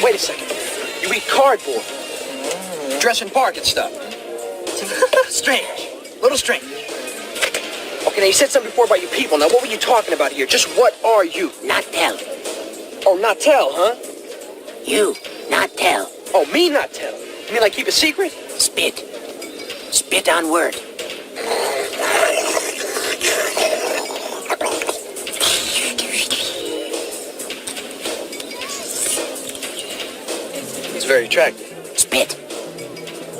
Wait a second. You eat cardboard. Dress in park and stuff. Strange. Little strange. Okay, now you said something before about you people. Now, what were you talking about here? Just what are you? Not tell. Oh, not tell, huh? You, not tell. Oh, me not tell? You mean like keep a secret? Spit. Spit on word. It's very attractive. Spit.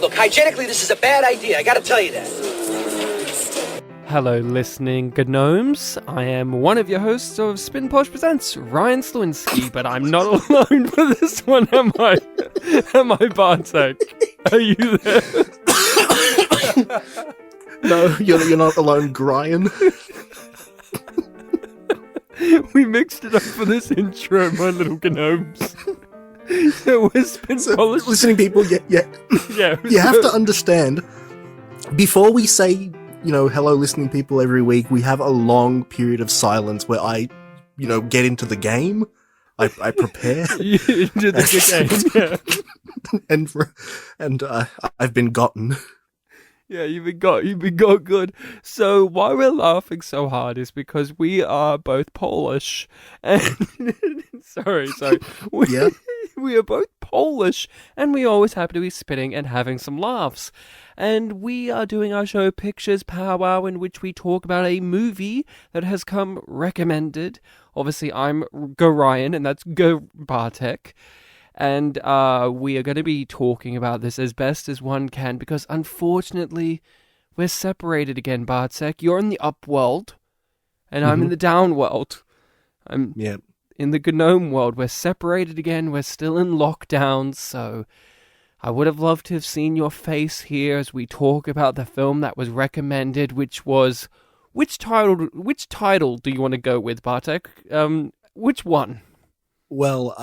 Look, hygienically, this is a bad idea. I gotta tell you that. Hello, listening gnomes. I am one of your hosts of Spin Posh Presents, Ryan Slewinski, but I'm not alone for this one, am I? Am I, Bartek? Are you there? No, you're not alone, Brian. We mixed it up for this intro, my little gnomes. So we're Spin Posh. Listening people, yeah. You have to understand, before we say, hello, listening people every week, we have a long period of silence where I, get into the game. I prepare. Into the game, yeah. and I've been gotten. Yeah, you've been got good. So why we're laughing so hard is because we are both Polish, and sorry, we are both Polish, and we always happen to be spitting and having some laughs. And we are doing our show Pictures Powwow, in which we talk about a movie that has come recommended. Obviously, I'm Go Ryan, and that's Go Bartek. And we are going to be talking about this as best as one can, because unfortunately, we're separated again, Bartek. You're in the Upworld, and I'm in the Downworld. I'm in the Gnome world. We're separated again. We're still in lockdown, so I would have loved to have seen your face here as we talk about the film that was recommended, which was... Which title do you want to go with, Bartek? Which one? Well,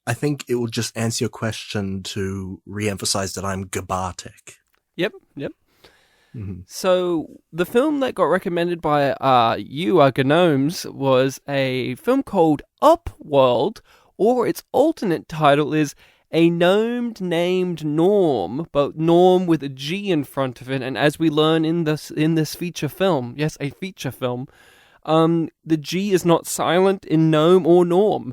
I think it will just answer your question to re-emphasize that I'm Bartek. Yep. Mm-hmm. So, the film that got recommended by you, our gnomes, was a film called Upworld, or its alternate title is A Gnome Named Gnorm, but Gnorm with a G in front of it, and as we learn in this feature film, yes, a feature film, the G is not silent in gnome or norm.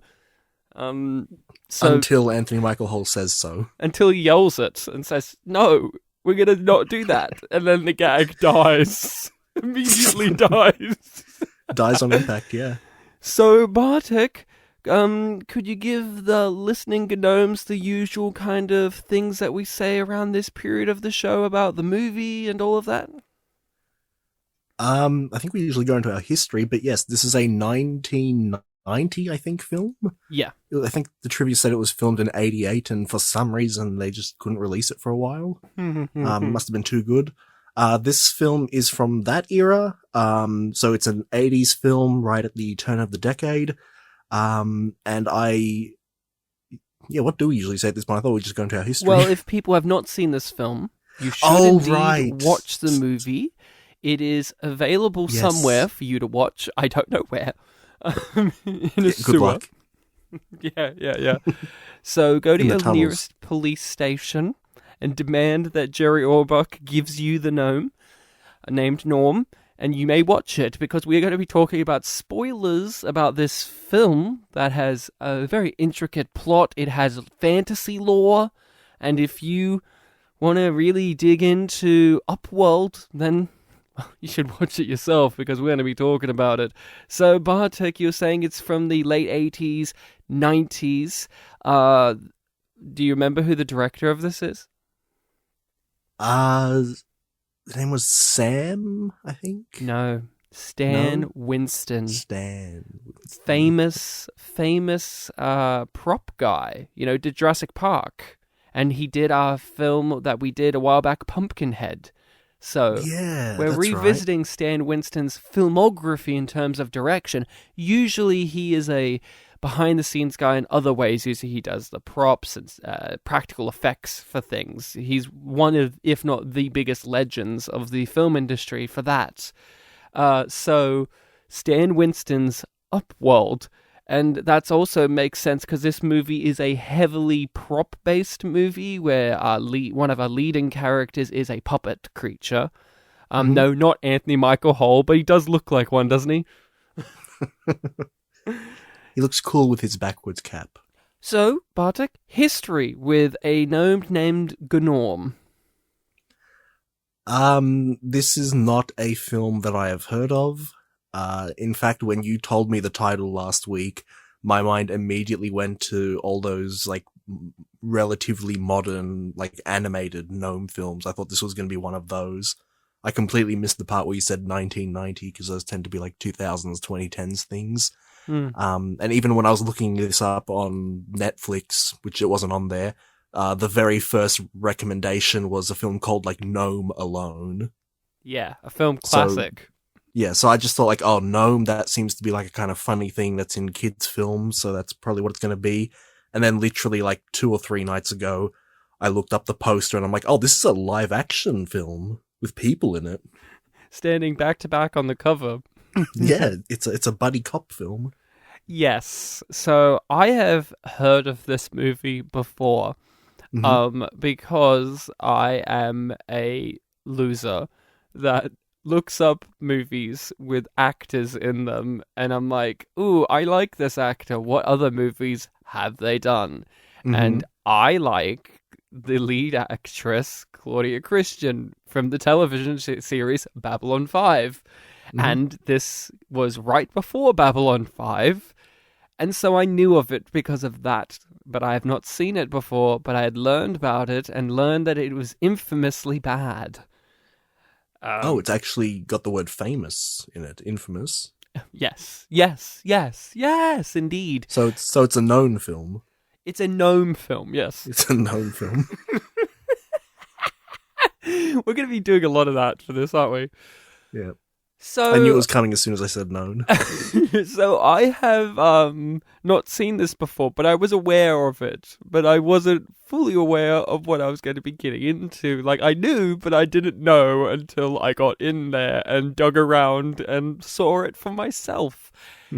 Until Anthony Michael Hall says so. Until he yells it and says, no, we're going to not do that. And then the gag dies. Immediately dies. Dies on impact, yeah. So, Bartek, could you give the listening gnomes the usual kind of things that we say around this period of the show about the movie and all of that? I think we usually go into our history, but yes, this is a 1990, I think, film. Yeah. I think the trivia said it was filmed in 88, and for some reason they just couldn't release it for a while. Must have been too good. This film is from that era, so it's an 80s film right at the turn of the decade. And what do we usually say at this point? I thought we'd just go into our history. Well, if people have not seen this film, you should watch the movie. It is available somewhere for you to watch. I don't know where. In a sewer. Good luck. Yeah. So go to your nearest police station and demand that Jerry Orbach gives you the gnome named Norm, and you may watch it, because we are going to be talking about spoilers about this film that has a very intricate plot. It has fantasy lore, and if you want to really dig into Upworld, then you should watch it yourself, because we're going to be talking about it. So, Bartek, you're saying it's from the late 80s, 90s. Do you remember who the director of this is? The name was Sam, I think? No. Stan Winston. Famous prop guy. Did Jurassic Park. And he did our film that we did a while back, Pumpkinhead. So we're revisiting Stan Winston's filmography in terms of direction. Usually he is a behind-the-scenes guy in other ways. Usually he does the props and practical effects for things. He's one of, if not the biggest legends of the film industry for that. So Stan Winston's Upworld, And that's also makes sense because this movie is a heavily prop-based movie where one of our leading characters is a puppet creature. No, not Anthony Michael Hall, but he does look like one, doesn't he? He looks cool with his backwards cap. So, Bartek, history with a gnome named Gnorm. This is not a film that I have heard of. In fact, when you told me the title last week, my mind immediately went to all those, like, relatively modern, like, animated gnome films. I thought this was going to be one of those. I completely missed the part where you said 1990, because those tend to be, like, 2000s, 2010s things. And even when I was looking this up on Netflix, which it wasn't on there, the very first recommendation was a film called, like, Gnome Alone. Yeah, a film classic. So I just thought, like, oh, Gnome, that seems to be like a kind of funny thing that's in kids' films, so that's probably what it's going to be. And then literally, like, 2 or 3 nights ago, I looked up the poster and I'm like, oh, this is a live-action film with people in it. Standing back-to-back on the cover. Yeah, it's a buddy cop film. Yes. So I have heard of this movie before, because I am a loser that looks up movies with actors in them, and I'm like, ooh, I like this actor. What other movies have they done? And I like the lead actress, Claudia Christian, from the television series Babylon 5. And this was right before Babylon 5. And so I knew of it because of that. But I have not seen it before, but I had learned about it and learned that it was infamously bad. It's actually got the word famous in it. Infamous. Yes, indeed. So it's a known film. It's a gnome film, yes. It's a known film. We're going to be doing a lot of that for this, aren't we? Yeah. So I knew it was coming as soon as I said known. So I have not seen this before, but I was aware of it. But I wasn't fully aware of what I was going to be getting into. Like, I knew, but I didn't know until I got in there and dug around and saw it for myself.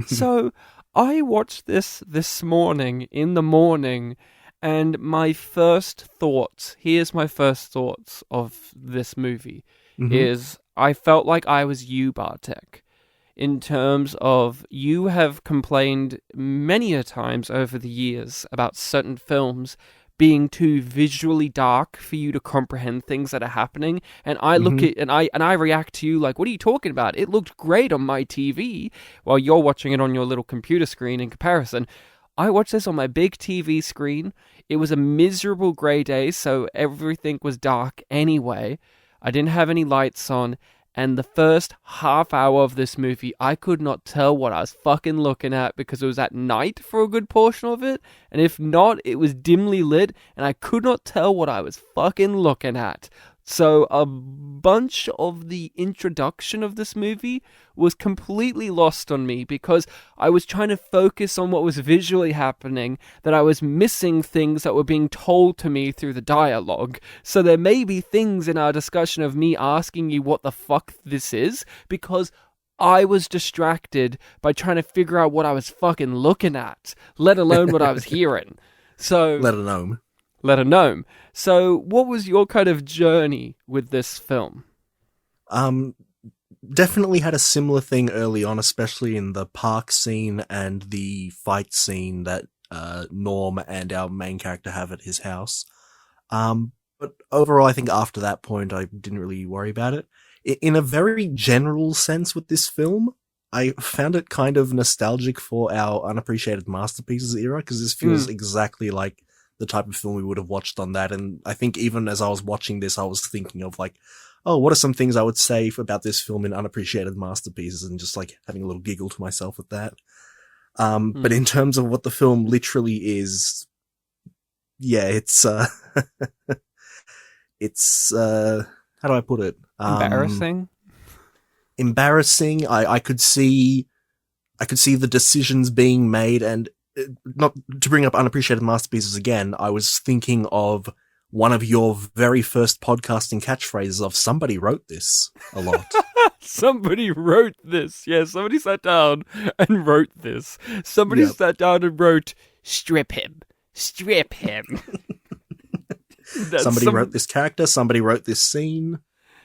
So I watched this morning, in the morning, and my first thoughts, here's my first thoughts of this movie, is I felt like I was you, Bartek, in terms of you have complained many a times over the years about certain films being too visually dark for you to comprehend things that are happening, and I look at and I react to you like, what are you talking about? It looked great on my TV while you're watching it on your little computer screen in comparison. I watched this on my big TV screen. It was a miserable grey day, so everything was dark anyway. I didn't have any lights on, and the first half hour of this movie, I could not tell what I was fucking looking at because it was at night for a good portion of it, and if not, it was dimly lit, and I could not tell what I was fucking looking at. So a bunch of the introduction of this movie was completely lost on me because I was trying to focus on what was visually happening, that I was missing things that were being told to me through the dialogue. So there may be things in our discussion of me asking you what the fuck this is because I was distracted by trying to figure out what I was fucking looking at, let alone what I was hearing. So Let alone. Let a gnome. So, what was your kind of journey with this film? Definitely had a similar thing early on, especially in the park scene and the fight scene that Norm and our main character have at his house. But overall, I think after that point, I didn't really worry about it. In a very general sense with this film, I found it kind of nostalgic for our unappreciated masterpieces era, because this feels exactly like the type of film we would have watched on that. And I think even as I was watching this, I was thinking of like, oh, what are some things I would say about this film in unappreciated masterpieces, and just like having a little giggle to myself with that. But in terms of what the film literally is, yeah, it's, it's, how do I put it? Embarrassing? Embarrassing. I could see the decisions being made, and not to bring up unappreciated masterpieces again, I was thinking of one of your very first podcasting catchphrases of "somebody wrote this" a lot. Somebody wrote this. Yeah, somebody sat down and wrote this. Somebody sat down and wrote, strip him. Strip him. Somebody wrote this character. Somebody wrote this scene.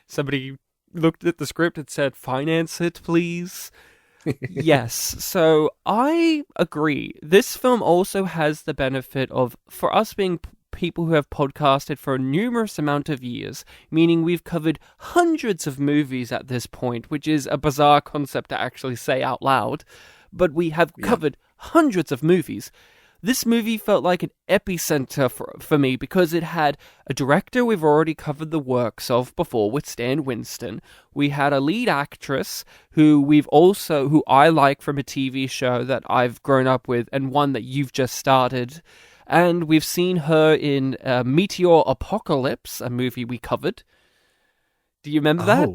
Somebody looked at the script and said, finance it, please. Yes, so I agree. This film also has the benefit of, for us being people who have podcasted for a numerous amount of years, meaning we've covered hundreds of movies at this point, which is a bizarre concept to actually say out loud, but we have covered hundreds of movies. This movie felt like an epicenter for me because it had a director we've already covered the works of before with Stan Winston. We had a lead actress who I like from a TV show that I've grown up with and one that you've just started. And we've seen her in Meteor Apocalypse, a movie we covered. Do you remember that?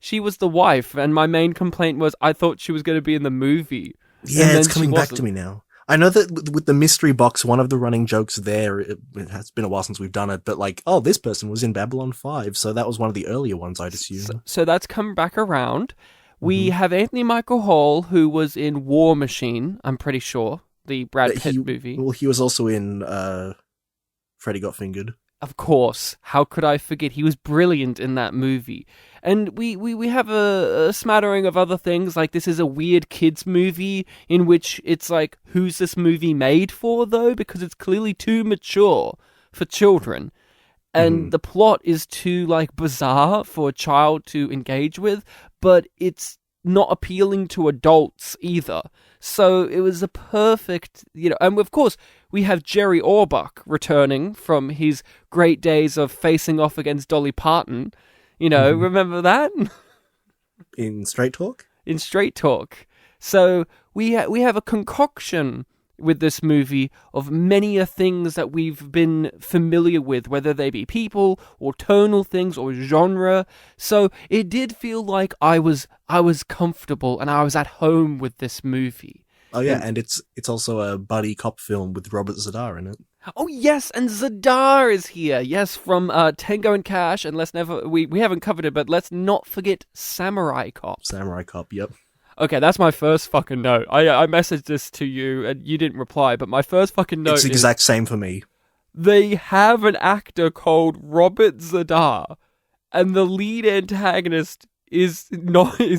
She was the wife, and my main complaint was I thought she was going to be in the movie. Yeah, it's coming back to me now. I know that with the mystery box, one of the running jokes there, it has been a while since we've done it, but like, oh, this person was in Babylon 5, so that was one of the earlier ones, I'd assume. So that's come back around. We have Anthony Michael Hall, who was in War Machine, I'm pretty sure. The Brad Pitt movie. Well, he was also in Freddy Got Fingered. Of course. How could I forget? He was brilliant in that movie. And we have a smattering of other things, like this is a weird kids movie in which it's like, who's this movie made for, though? Because it's clearly too mature for children. And the plot is too, like, bizarre for a child to engage with, but it's not appealing to adults either. So it was a perfect, and of course we have Jerry Orbach returning from his great days of facing off against Dolly Parton. Remember that? In Straight Talk? In Straight Talk. So we have a concoction with this movie of many things that we've been familiar with, whether they be people or tonal things or genre. So it did feel like I was comfortable and I was at home with this movie. Oh yeah, and it's also a buddy cop film with Robert Zadar in it. Oh yes, and Zadar is here. Yes, from Tango and Cash, and we haven't covered it, but let's not forget Samurai Cop. Samurai Cop, yep. Okay, that's my first fucking note. I messaged this to you, and you didn't reply, but my first fucking note is... It's the exact same for me. They have an actor called Robert Zadar, and the lead antagonist is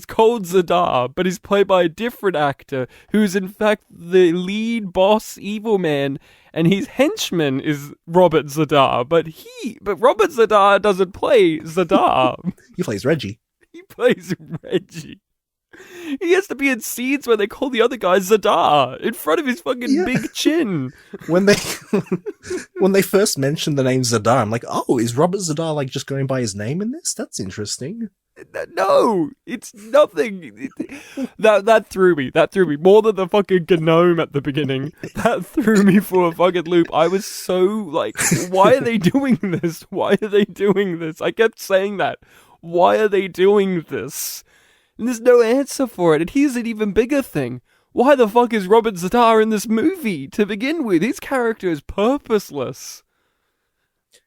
called Zadar, but is played by a different actor, who's in fact the lead boss evil man, and his henchman is Robert Zadar, but Robert Zadar doesn't play Zadar. He plays Reggie. He plays Reggie. He has to be in scenes where they call the other guy Zadar in front of his fucking big chin. When they first mentioned the name Zadar, I'm like, oh, is Robert Zadar like just going by his name in this? That's interesting. No, it's nothing. That threw me. That threw me more than the fucking gnome at the beginning. That threw me for a fucking loop. I was so like, why are they doing this? Why are they doing this? I kept saying that. Why are they doing this? And there's no answer for it. And here's an even bigger thing. Why the fuck is Robert Zadar in this movie to begin with? His character is purposeless.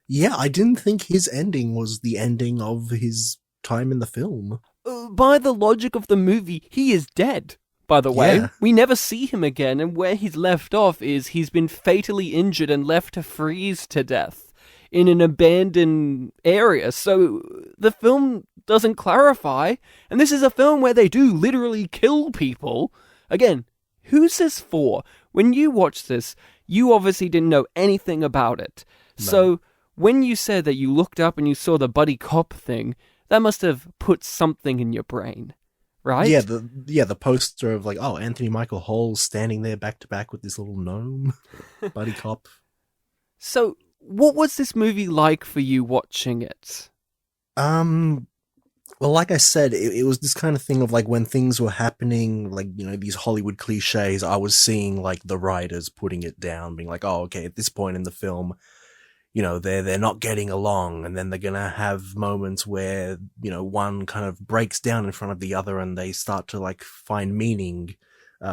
Yeah, I didn't think his ending was the ending of his time in the film. By the logic of the movie, he is dead, by the way. Yeah. We never see him again, and where he's left off is he's been fatally injured and left to freeze to death in an abandoned area. So the film doesn't clarify, and this is a film where they do literally kill people. Again, who's this for? When you watch this, you obviously didn't know anything about it. No. So when you said that you looked up and you saw the buddy cop thing, that must have put something in your brain, right? Yeah, the poster of like, oh, Anthony Michael Hall standing there back to back with this little gnome, buddy cop. So what was this movie like for you watching it? Well, like I said, it was this kind of thing of like when things were happening, like, these Hollywood cliches, I was seeing like the writers putting it down, being like, oh, okay, at this point in the film, they're not getting along, and then they're gonna have moments where, one kind of breaks down in front of the other and they start to like find meaning.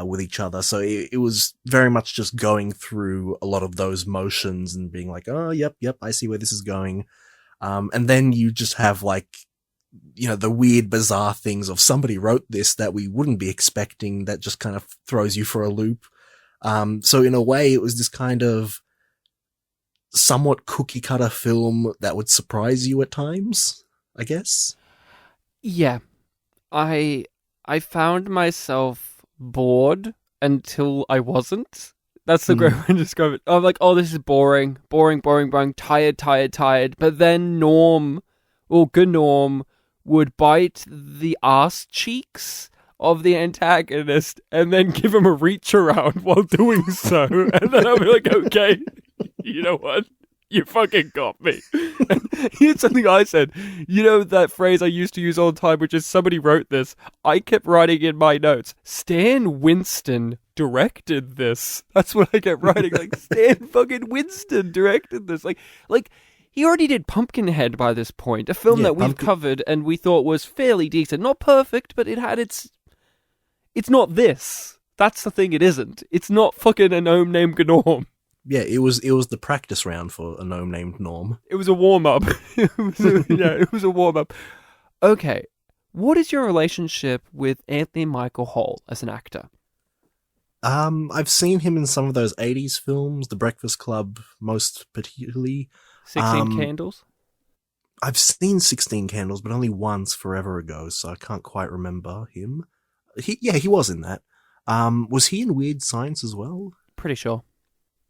with each other. So it was very much just going through a lot of those motions and being like, oh, yep, I see where this is going. And then you just have like, the weird, bizarre things of somebody wrote this that we wouldn't be expecting that just kind of throws you for a loop. So in a way, it was this kind of somewhat cookie cutter film that would surprise you at times, I guess. Yeah. I found myself bored until I wasn't. That's the great way to describe it. I'm like, oh, this is boring, tired. But then Gnome would bite the arse cheeks of the antagonist and then give him a reach around while doing so. And then I'll be like, okay, you know what? You fucking got me. And here's something I said. You know that phrase I used to use all the time, which is somebody wrote this. I kept writing in my notes, Stan Winston directed this. That's what I kept writing. Like, Stan fucking Winston directed this. Like, he already did Pumpkinhead by this point, a film that we've covered and we thought was fairly decent. Not perfect, but it had its... It's not this. That's the thing it isn't. It's not fucking A Gnome Named Gnorm. Yeah, it was the practice round for A Gnome Named Gnorm. It was a warm-up. It was a warm-up. Okay, what is your relationship with Anthony Michael Hall as an actor? I've seen him in some of those 80s films, The Breakfast Club most particularly. 16 Candles? I've seen 16 Candles, but only once forever ago, so I can't quite remember him. He was in that. Was he in Weird Science as well? Pretty sure.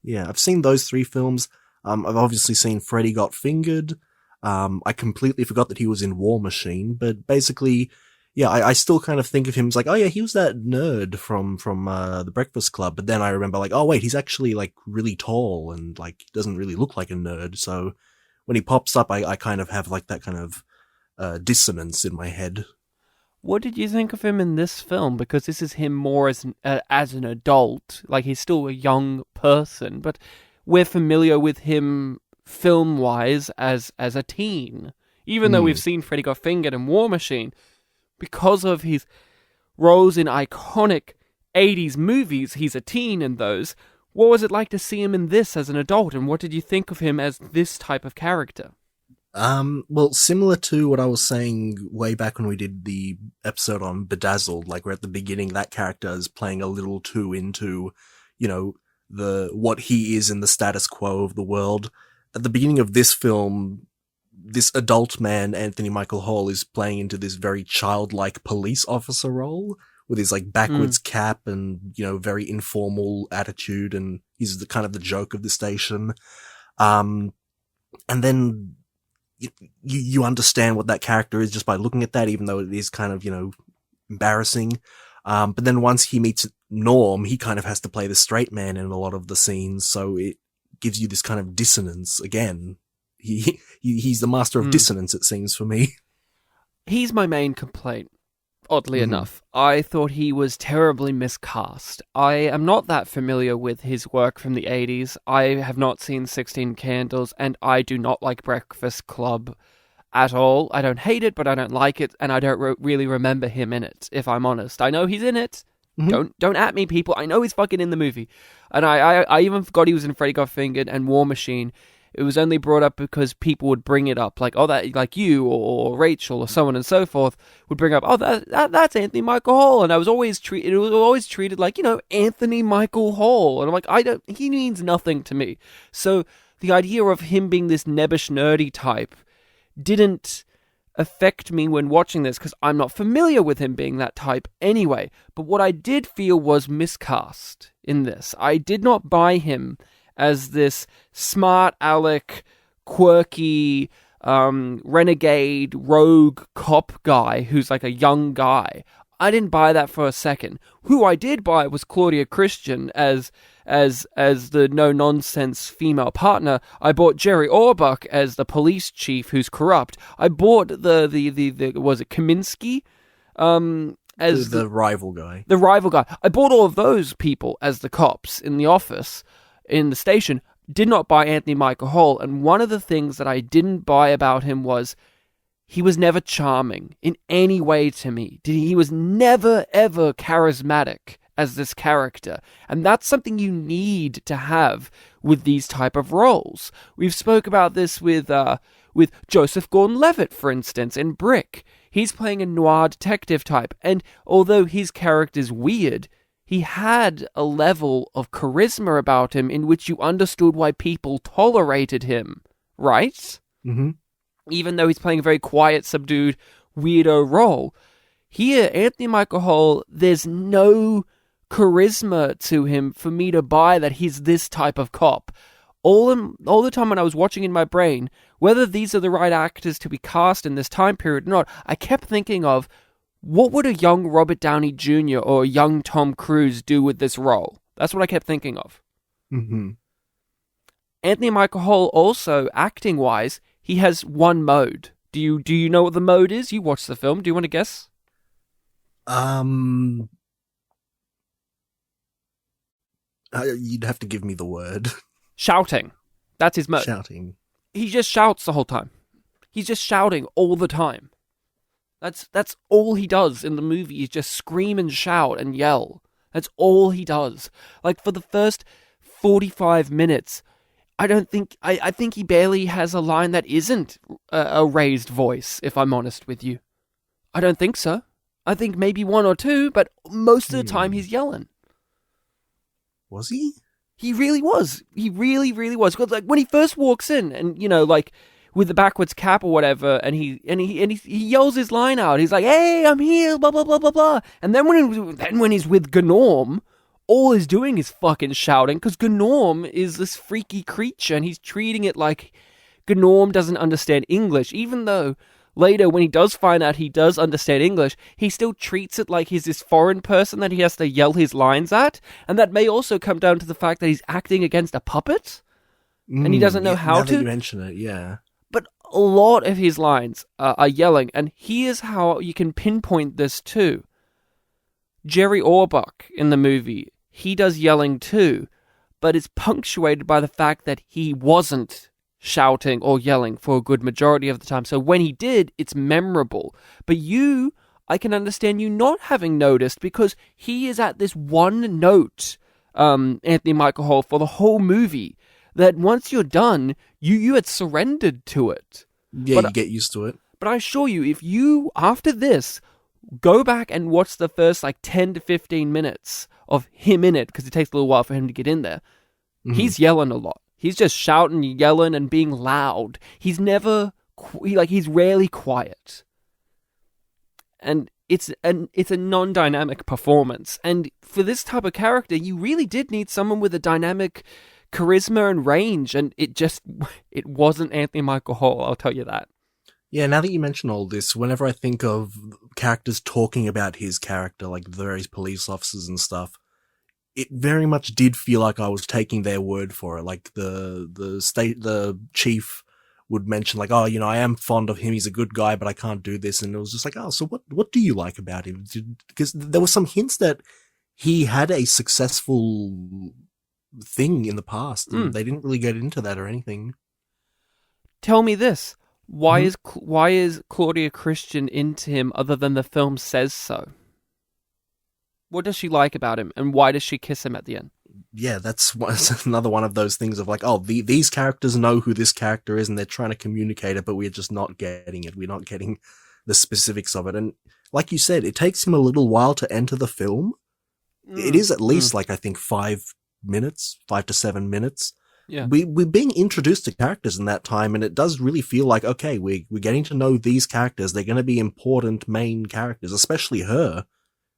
Yeah, I've seen those 3 films. I've obviously seen Freddy Got Fingered. I completely forgot that he was in War Machine, but basically, yeah, I still kind of think of him as like, oh yeah, he was that nerd from The Breakfast Club, but then I remember like, oh wait, he's actually like really tall and like doesn't really look like a nerd, so when he pops up, I kind of have like that kind of dissonance in my head. What did you think of him in this film? Because this is him more as an adult, like he's still a young person, but we're familiar with him film-wise as a teen. Even though we've seen Freddy Got Fingered and War Machine, because of his roles in iconic 80s movies, he's a teen in those. What was it like to see him in this as an adult, and what did you think of him as this type of character? Well, similar to what I was saying way back when we did the episode on Bedazzled, like where at the beginning that character is playing a little too into, what he is in the status quo of the world. At the beginning of this film, this adult man, Anthony Michael Hall, is playing into this very childlike police officer role with his like backwards cap and, very informal attitude, and he's the kind of the joke of the station. And then you understand what that character is just by looking at that, even though it is kind of, embarrassing. But then once he meets Norm, he kind of has to play the straight man in a lot of the scenes, so it gives you this kind of dissonance again. He's the master of dissonance, it seems, for me. He's my main complaint, oddly enough. I thought he was terribly miscast. I am not that familiar with his work from the 80s. I have not seen 16 Candles, and I do not like Breakfast Club at all. I don't hate it, but I don't like it, and I don't really remember him in it, if I'm honest. I know he's in it. Don't at me, people. I know he's fucking in the movie. And I even forgot he was in Freddy Got Fingered and War Machine. It was only brought up because people would bring it up, like, oh, that, like you or Rachel or so on and so forth would bring up, oh, that's Anthony Michael Hall, and it was always treated like, Anthony Michael Hall, and I'm like, he means nothing to me. So the idea of him being this nebbish nerdy type didn't affect me when watching this because I'm not familiar with him being that type anyway. But what I did feel was miscast in this. I did not buy him as this smart aleck, quirky, renegade, rogue cop guy who's like a young guy. I didn't buy that for a second. Who I did buy was Claudia Christian as the no-nonsense female partner. I bought Jerry Orbach as the police chief who's corrupt. I bought the was it Kaminsky? As the rival guy. The rival guy. I bought all of those people as the cops in the office, in the station. Did not buy Anthony Michael Hall, and one of the things that I didn't buy about him was he was never charming in any way to me. He was never, ever charismatic as this character. And that's something you need to have with these type of roles. We've spoke about this with Joseph Gordon-Levitt, for instance, in Brick. He's playing a noir detective type, and although his character's weird, he had a level of charisma about him in which you understood why people tolerated him, right? Mm-hmm. Even though he's playing a very quiet, subdued, weirdo role. Here, Anthony Michael Hall, there's no charisma to him for me to buy that he's this type of cop. All the time when I was watching in my brain, whether these are the right actors to be cast in this time period or not, I kept thinking of, what would a young Robert Downey Jr. or a young Tom Cruise do with this role? That's what I kept thinking of. Mm-hmm. Anthony Michael Hall also, acting-wise, he has one mode. Do you know what the mode is? You watched the film. Do you want to guess? You'd have to give me the word. Shouting. That's his mode. Shouting. He just shouts the whole time. He's just shouting all the time. That's all he does in the movie, is just scream and shout and yell. That's all he does. Like, for the first 45 minutes, I think he barely has a line that isn't a raised voice, if I'm honest with you. I don't think so. I think maybe one or two, but most of the time he's yelling. Was he? He really was. He really, really was. 'Cause, like, when he first walks in, and like with the backwards cap or whatever, and he yells his line out. He's like, "Hey, I'm here," blah blah blah blah blah. And then when he's with Gnorm, all he's doing is fucking shouting, because Gnorm is this freaky creature, and he's treating it like Gnorm doesn't understand English, even though later, when he does find out he does understand English, he still treats it like he's this foreign person that he has to yell his lines at. And that may also come down to the fact that he's acting against a puppet, and he doesn't know how now to. That you mention it, yeah. But a lot of his lines are yelling, and here's how you can pinpoint this too. Jerry Orbach in the movie, he does yelling too, but it's punctuated by the fact that he wasn't shouting or yelling for a good majority of the time. So when he did, it's memorable. But I can understand you not having noticed, because he is at this one note, Anthony Michael Hall, for the whole movie, that once you're done, you had surrendered to it. Yeah, you get used to it. But I assure you, if you, after this, go back and watch the first 10 to 15 minutes of him in it, because it takes a little while for him to get in there, he's yelling a lot. He's just shouting, yelling, and being loud. He's never, he's rarely quiet. And it's a non-dynamic performance. And for this type of character, you really did need someone with a dynamic charisma and range. And it wasn't Anthony Michael Hall, I'll tell you that. Yeah, now that you mention all this, whenever I think of characters talking about his character, like the various police officers and stuff, it very much did feel like I was taking their word for it. Like the chief would mention, like, "Oh, I am fond of him. He's a good guy, but I can't do this." And it was just like, "Oh, so what do you like about him?" Because there were some hints that he had a successful thing in the past. And they didn't really get into that or anything. Tell me this: why is Claudia Christian into him other than the film says so? What does she like about him, and why does she kiss him at the end? Yeah, that's another one of those things of like, these characters know who this character is, and they're trying to communicate it, but we're just not getting it. We're not getting the specifics of it. And like you said, it takes him a little while to enter the film. It is at least I think 5 to 7 minutes. Yeah. We're being introduced to characters in that time, and it does really feel like, okay, we're getting to know these characters. They're going to be important main characters, especially her.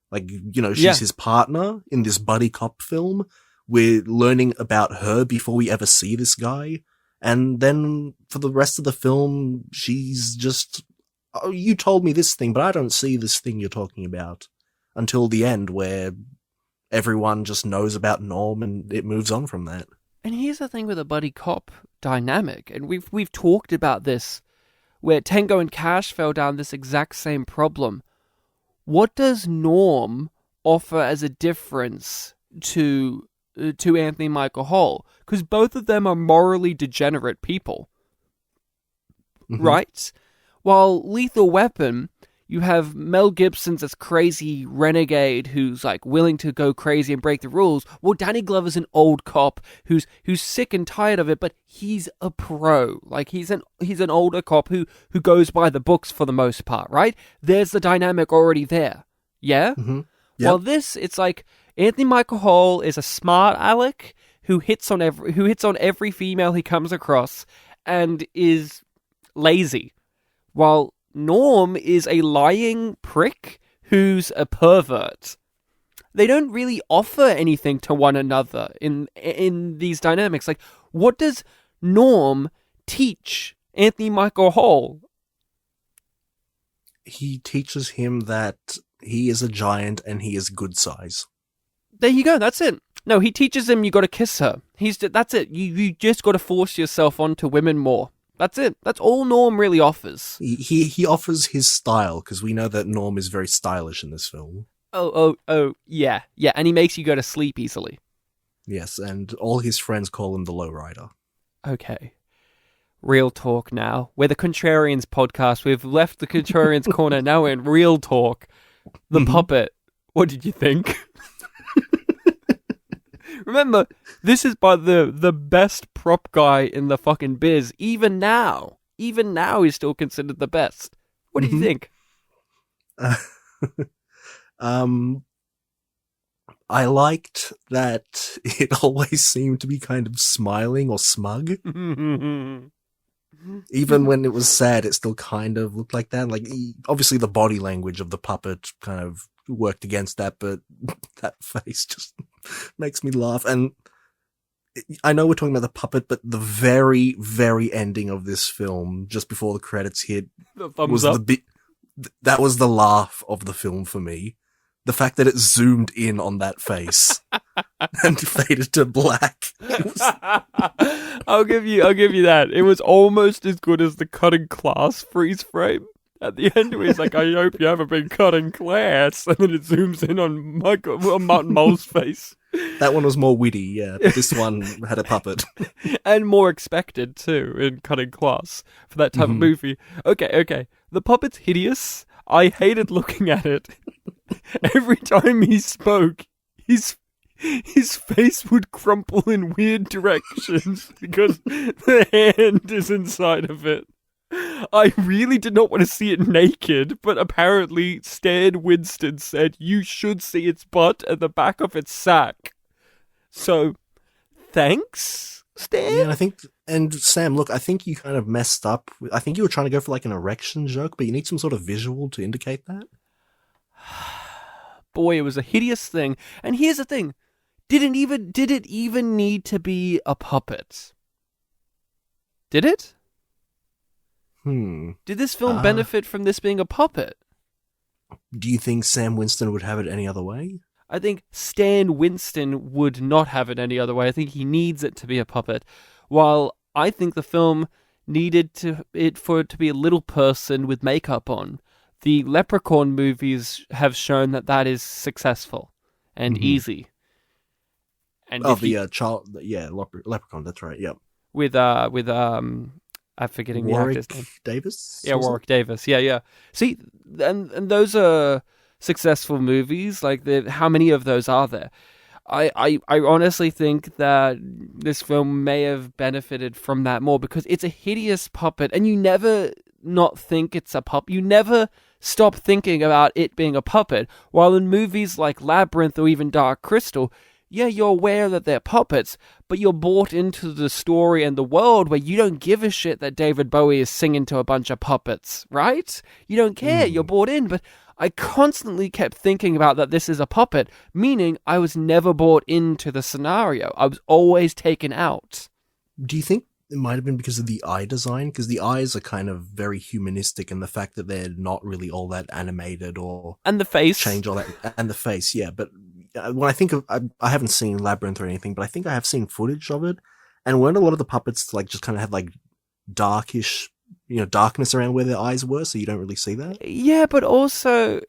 Like, she's his partner in this buddy cop film. We're learning about her before we ever see this guy. And then for the rest of the film, she's just, "Oh, you told me this thing, but I don't see this thing you're talking about." Until the end, where everyone just knows about Norm and it moves on from that. And here's the thing with a buddy cop dynamic, and we've talked about this, where Tango and Cash fell down this exact same problem. What does Norm offer as a difference to Anthony Michael Hall? Because both of them are morally degenerate people, right? While Lethal Weapon, You have Mel Gibson's this crazy renegade who's like willing to go crazy and break the rules. Well, Danny Glover's an old cop who's sick and tired of it, but he's a pro. Like he's an older cop who goes by the books for the most part, right? There's the dynamic already there. Yeah? Mm-hmm. Yep. Well, it's like Anthony Michael Hall is a smart aleck who hits on every female he comes across and is lazy. While Norm is a lying prick who's a pervert. They don't really offer anything to one another in these dynamics. Like, what does Norm teach Anthony Michael Hall? He teaches him that he is a giant and he is good size. There you go, that's it. No, he teaches him you gotta kiss her. That's it. You just gotta force yourself onto women more. That's it. That's all Norm really offers. He offers his style, because we know that Norm is very stylish in this film. Oh, yeah, and he makes you go to sleep easily. Yes, and all his friends call him the lowrider. Okay. Real talk now. We're the Contrarians podcast. We've left the Contrarians corner. Now we're in real talk. The puppet. What did you think? Remember, this is by the best prop guy in the fucking biz. Even now he's still considered the best. What do you think? I liked that it always seemed to be kind of smiling or smug. Even when it was sad, it still kind of looked like that. Like, obviously the body language of the puppet kind of worked against that, but that face just makes me laugh. And I know we're talking about the puppet, but the very, very ending of this film, just before the credits hit, The thumbs up. That was the laugh of the film for me. The fact that it zoomed in on that face and faded to black. I'll give you that. It was almost as good as the cutting class freeze frame at the end, where he's like, "I hope you haven't been cutting class," and then it zooms in on Martin Mull's face. That one was more witty, yeah. This one had a puppet. And more expected, too, in cutting class for that type of movie. Okay. The puppet's hideous. I hated looking at it. Every time he spoke, his face would crumple in weird directions because the hand is inside of it. I really did not want to see it naked, but apparently Stan Winston said you should see its butt and the back of its sack. So, thanks, Stan? Yeah, and Sam, look, I think you kind of messed up. I think you were trying to go for like an erection joke, but you need some sort of visual to indicate that. Boy, it was a hideous thing. And here's the thing. Did it even need to be a puppet? Did it? Did this film benefit from this being a puppet? Do you think Sam Winston would have it any other way? I think Stan Winston would not have it any other way. I think he needs it to be a puppet. While I think the film needed for it to be a little person with makeup on. The Leprechaun movies have shown that is successful and easy. And Leprechaun, that's right, yep. With I'm forgetting Warwick the actor's name. Davis? Yeah, Warwick Davis. Yeah. See, and those are successful movies. Like, how many of those are there? I honestly think that this film may have benefited from that more because it's a hideous puppet, and you never not think it's a puppet. You never stop thinking about it being a puppet. While in movies like Labyrinth or even Dark Crystal, yeah, you're aware that they're puppets, but you're bought into the story and the world where you don't give a shit that David Bowie is singing to a bunch of puppets, right? You don't care, you're bought in, but I constantly kept thinking about that this is a puppet, meaning I was never bought into the scenario. I was always taken out. Do you think it might have been because of the eye design? Because the eyes are kind of very humanistic, and the fact that they're not really all that animated or... And the face. Change all that. And the face, yeah. But when I think of... I haven't seen Labyrinth or anything, but I think I have seen footage of it. And weren't a lot of the puppets like just kind of had like darkish... darkness around where their eyes were, so you don't really see that? Yeah, but also...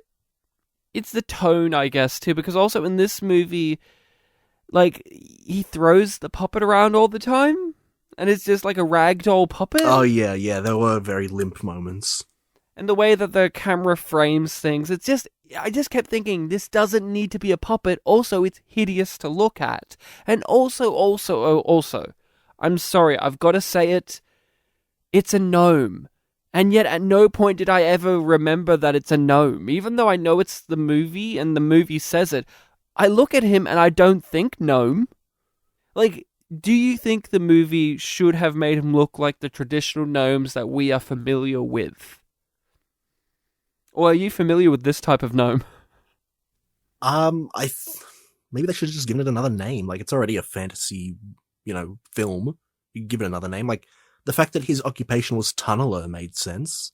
It's the tone, I guess, too. Because also in this movie... Like, he throws the puppet around all the time. And it's just like a ragdoll puppet. Oh, yeah. There were very limp moments. and the way that the camera frames things, I just kept thinking, this doesn't need to be a puppet. Also, it's hideous to look at. And also, I'm sorry, I've got to say it, it's a gnome. And yet at no point did I ever remember that it's a gnome. Even though I know it's the movie and the movie says it, I look at him and I don't think gnome. Like, do you think the movie should have made him look like the traditional gnomes that we are familiar with? Or are you familiar with this type of gnome? Maybe they should have just given it another name. Like, it's already a fantasy, film. You can give it another name. Like, the fact that his occupation was tunneler made sense.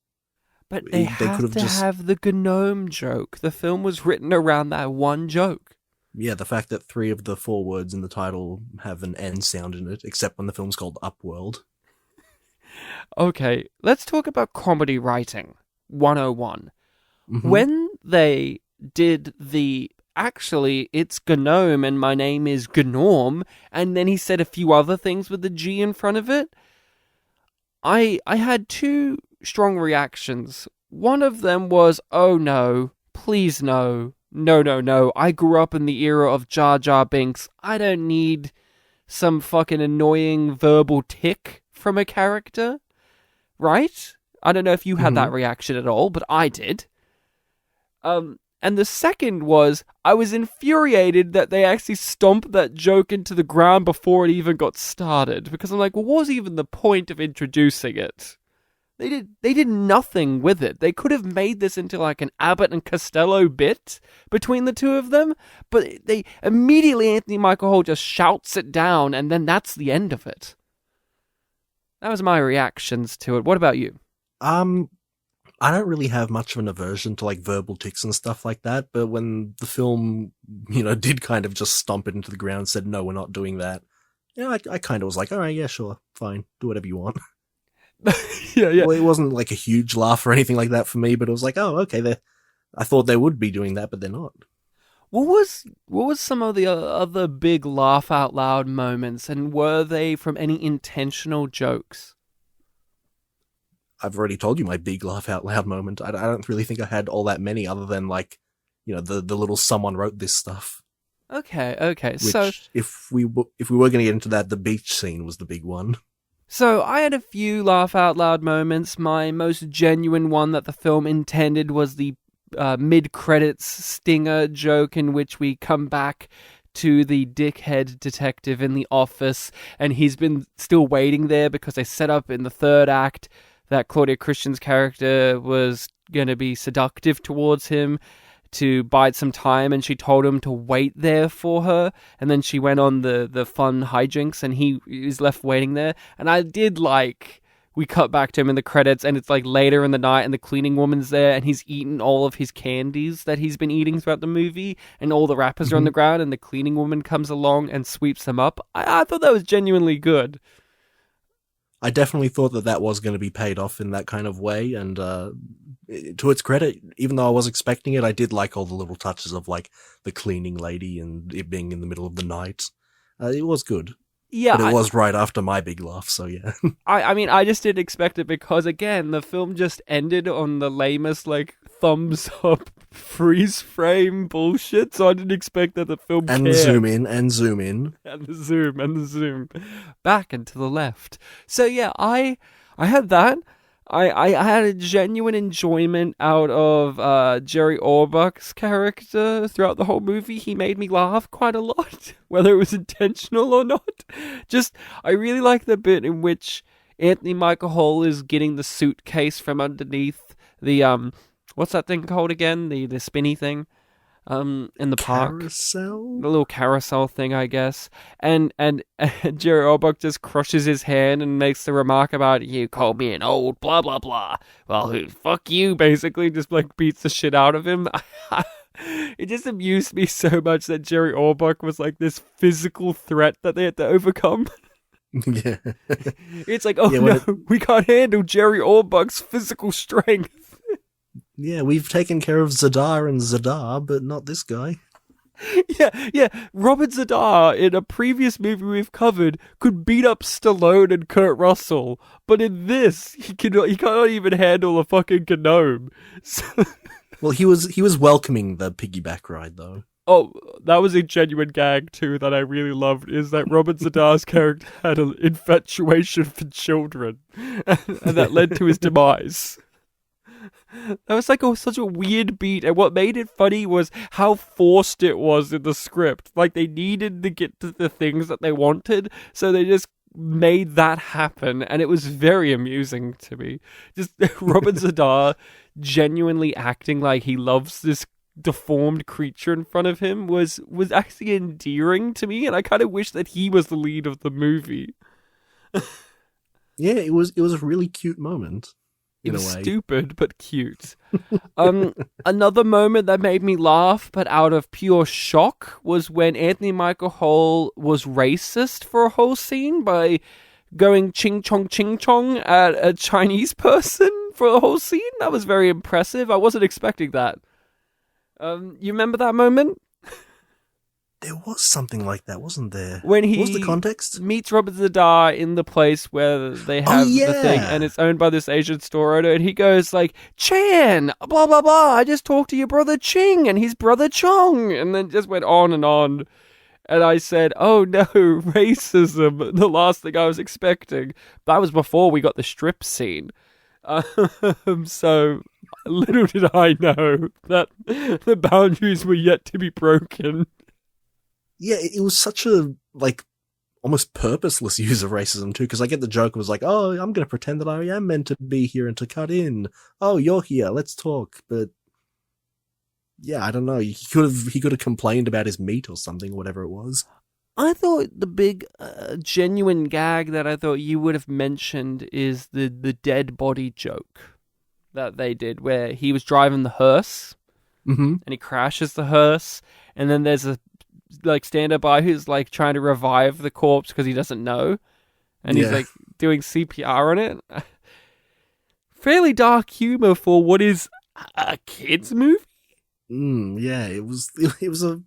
But they have to have the gnome joke. The film was written around that one joke. Yeah, the fact that 3 of the 4 words in the title have an N sound in it, except when the film's called Upworld. Okay, let's talk about comedy writing 101. Mm-hmm. When they did actually, it's Gnome and my name is Gnorm, and then he said a few other things with the G in front of it, I had 2 strong reactions. One of them was, oh no, please no. No. I grew up in the era of Jar Jar Binks. I don't need some fucking annoying verbal tick from a character. Right? I don't know if you had that reaction at all, but I did. And the second was, I was infuriated that they actually stomped that joke into the ground before it even got started. Because I'm like, well, what was even the point of introducing it? They did nothing with it. They could have made this into like an Abbott and Costello bit between the two of them, but they immediately Anthony Michael Hall just shouts it down, and then that's the end of it. That was my reactions to it. What about you? I don't really have much of an aversion to like verbal tics and stuff like that, but when the film, did kind of just stomp it into the ground and said, no, we're not doing that, I kind of was like, all right, yeah, sure, fine, do whatever you want. Yeah. Well, it wasn't like a huge laugh or anything like that for me, but it was like, oh, okay, I thought they would be doing that, but they're not. What was some of the other big laugh out loud moments, and were they from any intentional jokes? I've already told you my big laugh out loud moment. I don't really think I had all that many other than like, the little someone wrote this stuff. Okay. Which, So if we were going to get into that, the beach scene was the big one. So I had a few laugh out loud moments. My most genuine one that the film intended was the mid-credits stinger joke in which we come back to the dickhead detective in the office, and he's been still waiting there because they set up in the 3rd act that Claudia Christian's character was going to be seductive towards him to bide some time, and she told him to wait there for her, and then she went on the fun hijinks, and he is left waiting there. And I did like, we cut back to him in the credits, and it's like later in the night, and the cleaning woman's there, and he's eaten all of his candies that he's been eating throughout the movie, and all the wrappers are on the ground, and the cleaning woman comes along and sweeps them up. I thought that was genuinely good. I definitely thought that was going to be paid off in that kind of way, and to its credit, even though I was expecting it, I did like all the little touches of like the cleaning lady and it being in the middle of the night. It was good. Yeah, but it was right after my big laugh, so yeah. I mean, I just didn't expect it because, again, the film just ended on the lamest, like, thumbs up freeze frame bullshit, so I didn't expect that the film and cared. zoom in, and zoom in. And the zoom. Back and to the left. So yeah, I had that. I had a genuine enjoyment out of Jerry Orbach's character throughout the whole movie. He made me laugh quite a lot, whether it was intentional or not. Just, I really like the bit in which Anthony Michael Hall is getting the suitcase from underneath the, what's that thing called again? The spinny thing? In the park. Carousel? The little carousel thing, I guess. And Jerry Orbach just crushes his hand and makes the remark about, you called me an old blah blah blah. Well, fuck you, basically. Just like beats the shit out of him. It just amused me so much that Jerry Orbach was like this physical threat that they had to overcome. Yeah. It's like, we can't handle Jerry Orbach's physical strength. Yeah, we've taken care of Zadar and Zadar, but not this guy. Yeah. Robert Zadar in a previous movie we've covered could beat up Stallone and Kurt Russell, but in this he cannot even handle a fucking gnome. So... Well, he was welcoming the piggyback ride though. Oh, that was a genuine gag too that I really loved. Is that Robert Zadar's character had an infatuation for children, and that led to his demise. That was like such a weird beat, and what made it funny was how forced it was in the script. Like they needed to get to the things that they wanted, so they just made that happen, and it was very amusing to me. Just Robert Zadar genuinely acting like he loves this deformed creature in front of him was actually endearing to me, and I kind of wish that he was the lead of the movie. Yeah, it was a really cute moment. It was stupid but cute. Another moment that made me laugh, but out of pure shock, was when Anthony Michael Hall was racist for a whole scene by going ching chong at a Chinese person for the whole scene. That was very impressive. I wasn't expecting that. You remember that moment? There was something like that, wasn't there? When he what was the context? Meets Robert Zadar in the place where they have the thing, and it's owned by this Asian store owner, and he goes like, Chan, blah, blah, blah, I just talked to your brother Ching and his brother Chong, and then just went on. And I said, oh no, racism, the last thing I was expecting. That was before we got the strip scene. So little did I know that the boundaries were yet to be broken. Yeah, it was such a, like, almost purposeless use of racism, too, because I get the joke was like, oh, I'm going to pretend that I am meant to be here and to cut in. Oh, you're here, let's talk. But, yeah, I don't know. He could have complained about his meat or something, or whatever it was. I thought the big, genuine gag that I thought you would have mentioned is the dead body joke that they did, where he was driving the hearse, and he crashes the hearse, and then there's a stand-up by who's like trying to revive the corpse because he doesn't know, and he's like doing CPR on it. Fairly dark humor for what is a kids movie. Yeah, it was a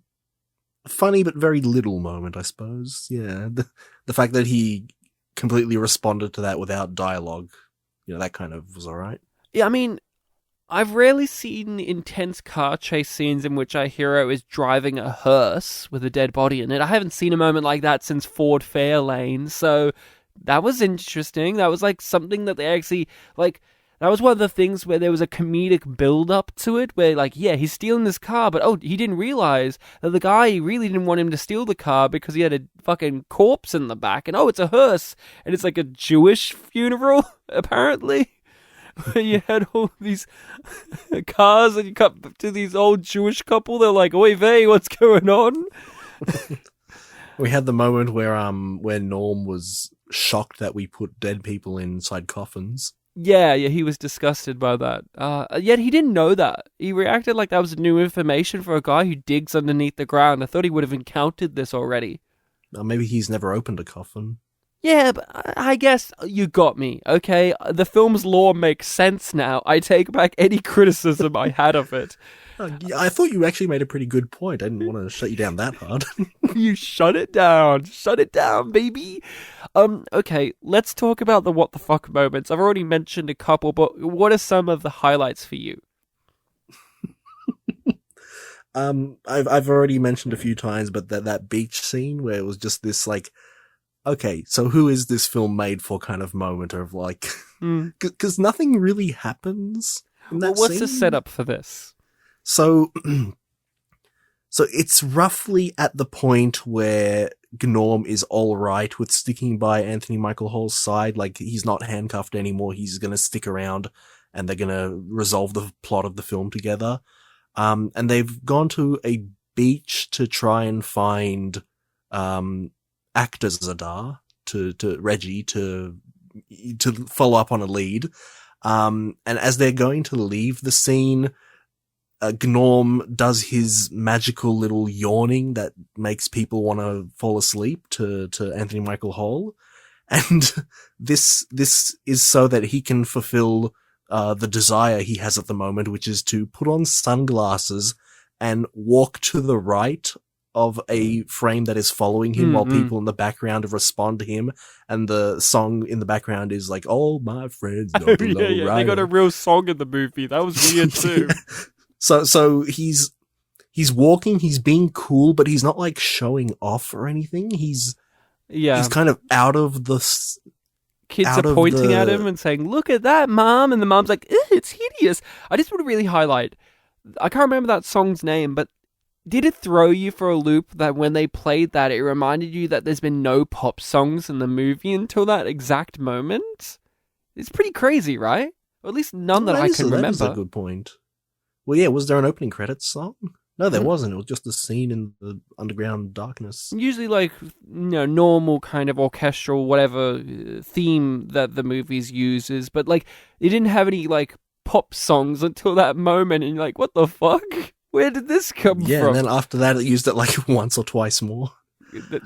funny but very little moment, I suppose. Yeah, the fact that he completely responded to that without dialogue, that kind of was all right. Yeah, I mean, I've rarely seen intense car chase scenes in which a hero is driving a hearse with a dead body in it. I haven't seen a moment like that since Ford Fairlane, so that was interesting. That was like something that they actually, like, that was one of the things where there was a comedic build-up to it, where, like, yeah, he's stealing this car, but, he didn't realize that the guy really didn't want him to steal the car because he had a fucking corpse in the back, and, it's a hearse, and it's like a Jewish funeral, apparently. You had all these cars, and you cut to these old Jewish couple. They're like, "Oy vey, what's going on?" We had the moment where Norm was shocked that we put dead people inside coffins. Yeah, he was disgusted by that. Yet he didn't know that. He reacted like that was new information for a guy who digs underneath the ground. I thought he would have encountered this already. Maybe he's never opened a coffin. Yeah, but I guess you got me, okay? The film's lore makes sense now. I take back any criticism I had of it. I thought you actually made a pretty good point. I didn't want to shut you down that hard. You shut it down. Shut it down, baby. Okay, let's talk about the what the fuck moments. I've already mentioned a couple, but what are some of the highlights for you? I've already mentioned a few times, but that beach scene where it was just this like, okay, so who is this film made for kind of moment of like, because nothing really happens in that what's scene. the setup for this? So it's roughly at the point where Gnorm is all right with sticking by Anthony Michael Hall's side. Like, he's not handcuffed anymore. He's going to stick around and they're going to resolve the plot of the film together. And they've gone to a beach to try and find, actor Zadar to Reggie to follow up on a lead. And as they're going to leave the scene, Gnorm does his magical little yawning that makes people want to fall asleep to Anthony Michael Hall. And this is so that he can fulfill the desire he has at the moment, which is to put on sunglasses and walk to the right of a frame that is following him while people in the background respond to him, and the song in the background is like, "All my friends know the low yeah, rider." they got a real song in the movie. That was weird too. So he's walking, he's being cool, but he's not like showing off or anything. He's kind of out of the kids are pointing at him and saying, "Look at that, Mom," and the mom's like, "It's hideous." I just want to really highlight, I can't remember that song's name, but did it throw you for a loop that when they played that, it reminded you that there's been no pop songs in the movie until that exact moment? It's pretty crazy, right? Or at least none that I can remember. That is a good point. Well, yeah, was there an opening credits song? No, there wasn't. It was just a scene in the underground darkness. Usually, like, normal kind of orchestral, whatever theme that the movies uses, but like, it didn't have any like pop songs until that moment, and you're like, what the fuck? Where did this come from? Yeah, and then after that, it used it like once or twice more.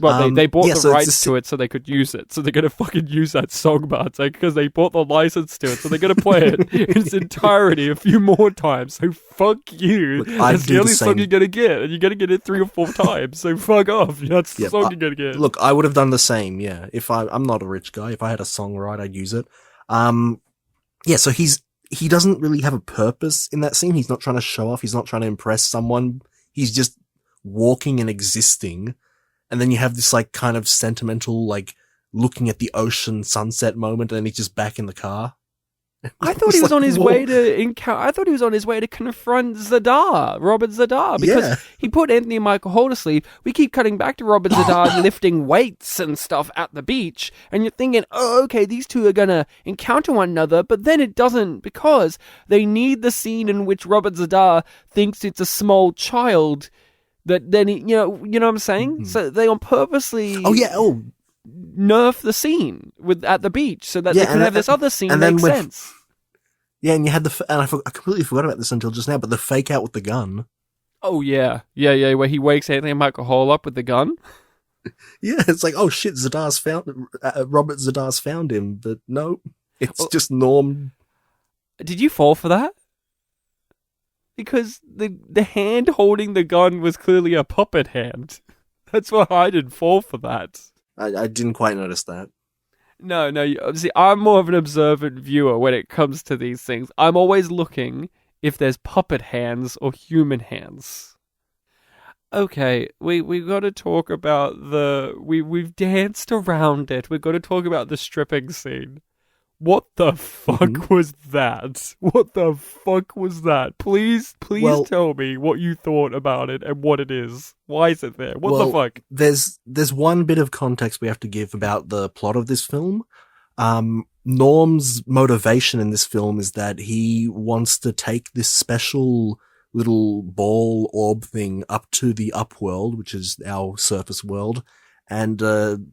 Well, they bought the rights to it so they could use it. So they're going to fucking use that song, Bartek, because they bought the license to it. So they're going to play it in its entirety a few more times. So fuck you. Look, That's the only song you're going to get. And you're going to get it 3 or 4 times. So fuck off. That's the song you're going to get. Look, I would have done the same, yeah. If I'm not a rich guy. If I had a song right, I'd use it. Yeah, so he doesn't really have a purpose in that scene. He's not trying to show off. He's not trying to impress someone. He's just walking and existing. And then you have this like kind of sentimental, like looking at the ocean sunset moment, and then he's just back in the car. I thought he was on his way to I thought he was on his way to confront Zadar, Robert Zadar, because he put Anthony and Michael Hall to sleep. We keep cutting back to Robert Zadar lifting weights and stuff at the beach, and you're thinking, oh, okay, these two are gonna encounter one another, but then it doesn't, because they need the scene in which Robert Zadar thinks it's a small child that then you know what I'm saying? Mm-hmm. So they on purposely nerf the scene at the beach so that they can have this other scene make sense. Yeah, and you had I completely forgot about this until just now, but the fake out with the gun. Oh yeah, where he wakes Anthony and Michael Hall up with the gun. Yeah, it's like, oh shit, Robert Zadar's found him, but no, it's just Norm. Did you fall for that? Because the hand holding the gun was clearly a puppet hand. That's why I didn't fall for that. I didn't quite notice that. No, obviously I'm more of an observant viewer when it comes to these things. I'm always looking if there's puppet hands or human hands. Okay, we got to talk about we've danced around it. We've got to talk about the stripping scene. What the fuck was that? What the fuck was that? Please tell me what you thought about it and what it is. Why is it there? What the fuck? There's one bit of context we have to give about the plot of this film. Norm's motivation in this film is that he wants to take this special little ball orb thing up to the Upworld, which is our surface world, and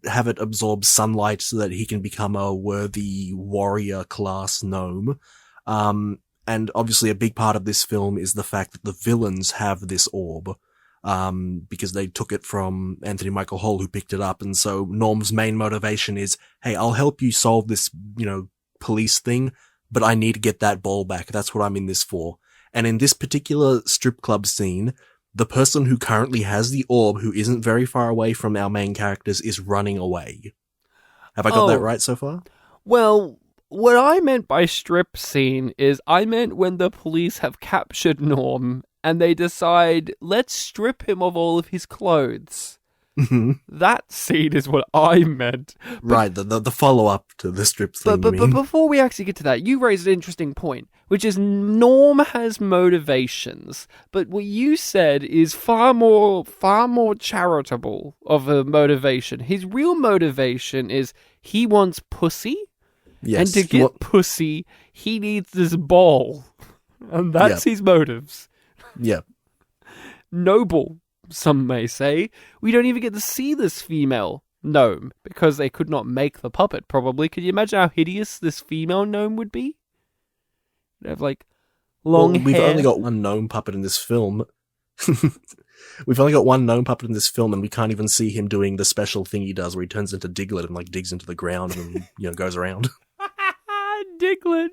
have it absorb sunlight so that he can become a worthy warrior class gnome. And obviously a big part of this film is the fact that the villains have this orb, because they took it from Anthony Michael Hall, who picked it up. And so Norm's main motivation is, hey, I'll help you solve this, police thing, but I need to get that ball back. That's what I'm in this for. And in this particular strip club scene, the person who currently has the orb, who isn't very far away from our main characters, is running away. Have I got that right so far? Well, what I meant by strip scene is I meant when the police have captured Norm and they decide, let's strip him of all of his clothes. Mm-hmm. That scene is what I meant. Right, the follow-up to the strip scene. But before we actually get to that, you raised an interesting point, which is Norm has motivations, but what you said is far more charitable of a motivation. His real motivation is he wants pussy, and to get pussy, he needs this ball, and that's his motives. Yeah. Noble, some may say. We don't even get to see this female gnome because they could not make the puppet, probably. Could you imagine how hideous this female gnome would be? They'd have long hair. We've only got one gnome puppet in this film. We've only got one gnome puppet in this film, and we can't even see him doing the special thing he does where he turns into Diglett and digs into the ground and goes around. Diglett,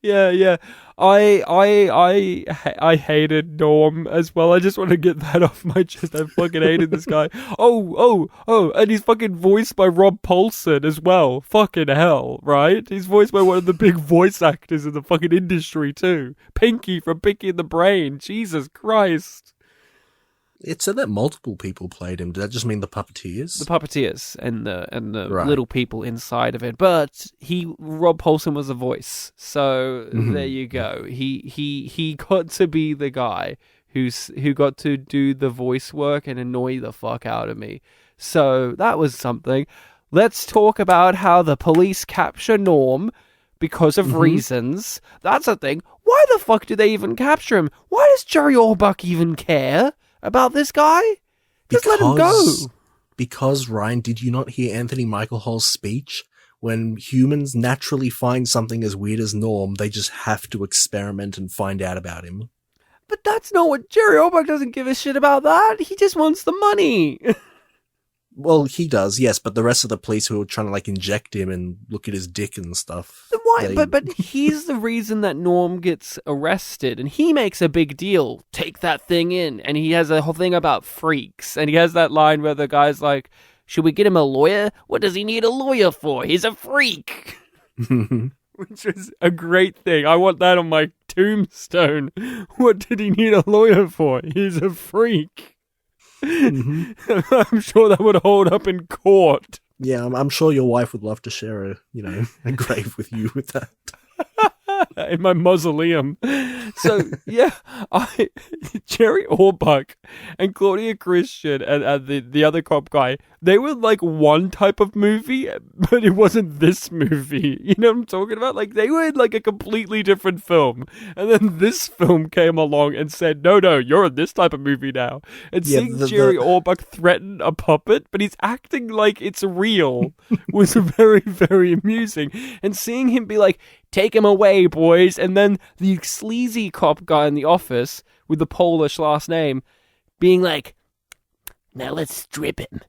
yeah. I hated Norm as well. I just want to get that off my chest. I fucking hated this guy. Oh, and he's fucking voiced by Rob Paulsen as well. Fucking hell, right? He's voiced by one of the big voice actors in the fucking industry too. Pinky from Pinky and the Brain. Jesus Christ. It said that multiple people played him. Did that just mean the puppeteers? The puppeteers and the Right. little people inside of it. But Rob Paulsen was the voice. So there you go. He got to be the guy who got to do the voice work and annoy the fuck out of me. So that was something. Let's talk about how the police capture Norm because of reasons. That's a thing. Why the fuck do they even capture him? Why does Jerry Orbach even care about this guy? Just let him go. Because, Ryan, did you not hear Anthony Michael Hall's speech? When humans naturally find something as weird as Norm, they just have to experiment and find out about him. But that's not what Jerry Orbach doesn't give a shit about that. He just wants the money. Well, he does, yes, but the rest of the police who are trying to, like, inject him and look at his dick and stuff. Then why? But he's the reason that Norm gets arrested, and he makes a big deal. Take that thing in, and he has a whole thing about freaks, and he has that line where the guy's like, "Should we get him a lawyer? What does he need a lawyer for? He's a freak." Which is a great thing. I want that on my tombstone. What did he need a lawyer for? He's a freak. I'm sure that would hold up in court. Yeah, I'm sure your wife would love to share a grave with you with that. In my mausoleum. So, yeah, Jerry Orbach and Claudia Christian and the other cop guy, they were like one type of movie, but it wasn't this movie. You know what I'm talking about? Like, they were in like a completely different film. And then this film came along and said, no, you're in this type of movie now. And seeing Jerry Orbach threaten a puppet, but he's acting like it's real, was very, very amusing. And seeing him be like, take him away, boys. And then the sleazy cop guy in the office with the Polish last name being like, now let's strip him.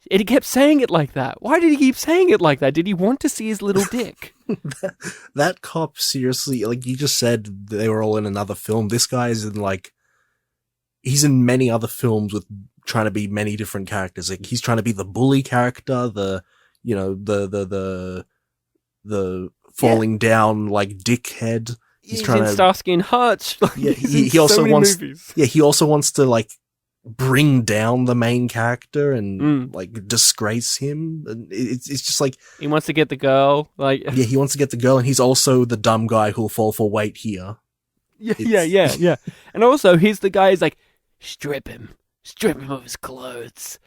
And he kept saying it like that. Why did he keep saying it like that? Did he want to see his little dick? That cop, seriously, like you just said, they were all in another film. This guy is in he's in many other films with trying to be many different characters. Like he's trying to be the bully character, the falling down like dickhead. He's trying in Starsky and Hutch. Yeah, he also wants. Movies. Yeah, he also wants to like bring down the main character and like disgrace him. And it's just like he wants to get the girl. Like he wants to get the girl, and he's also the dumb guy who'll fall for weight here. Yeah. And also, he's the guy who's like, strip him of his clothes.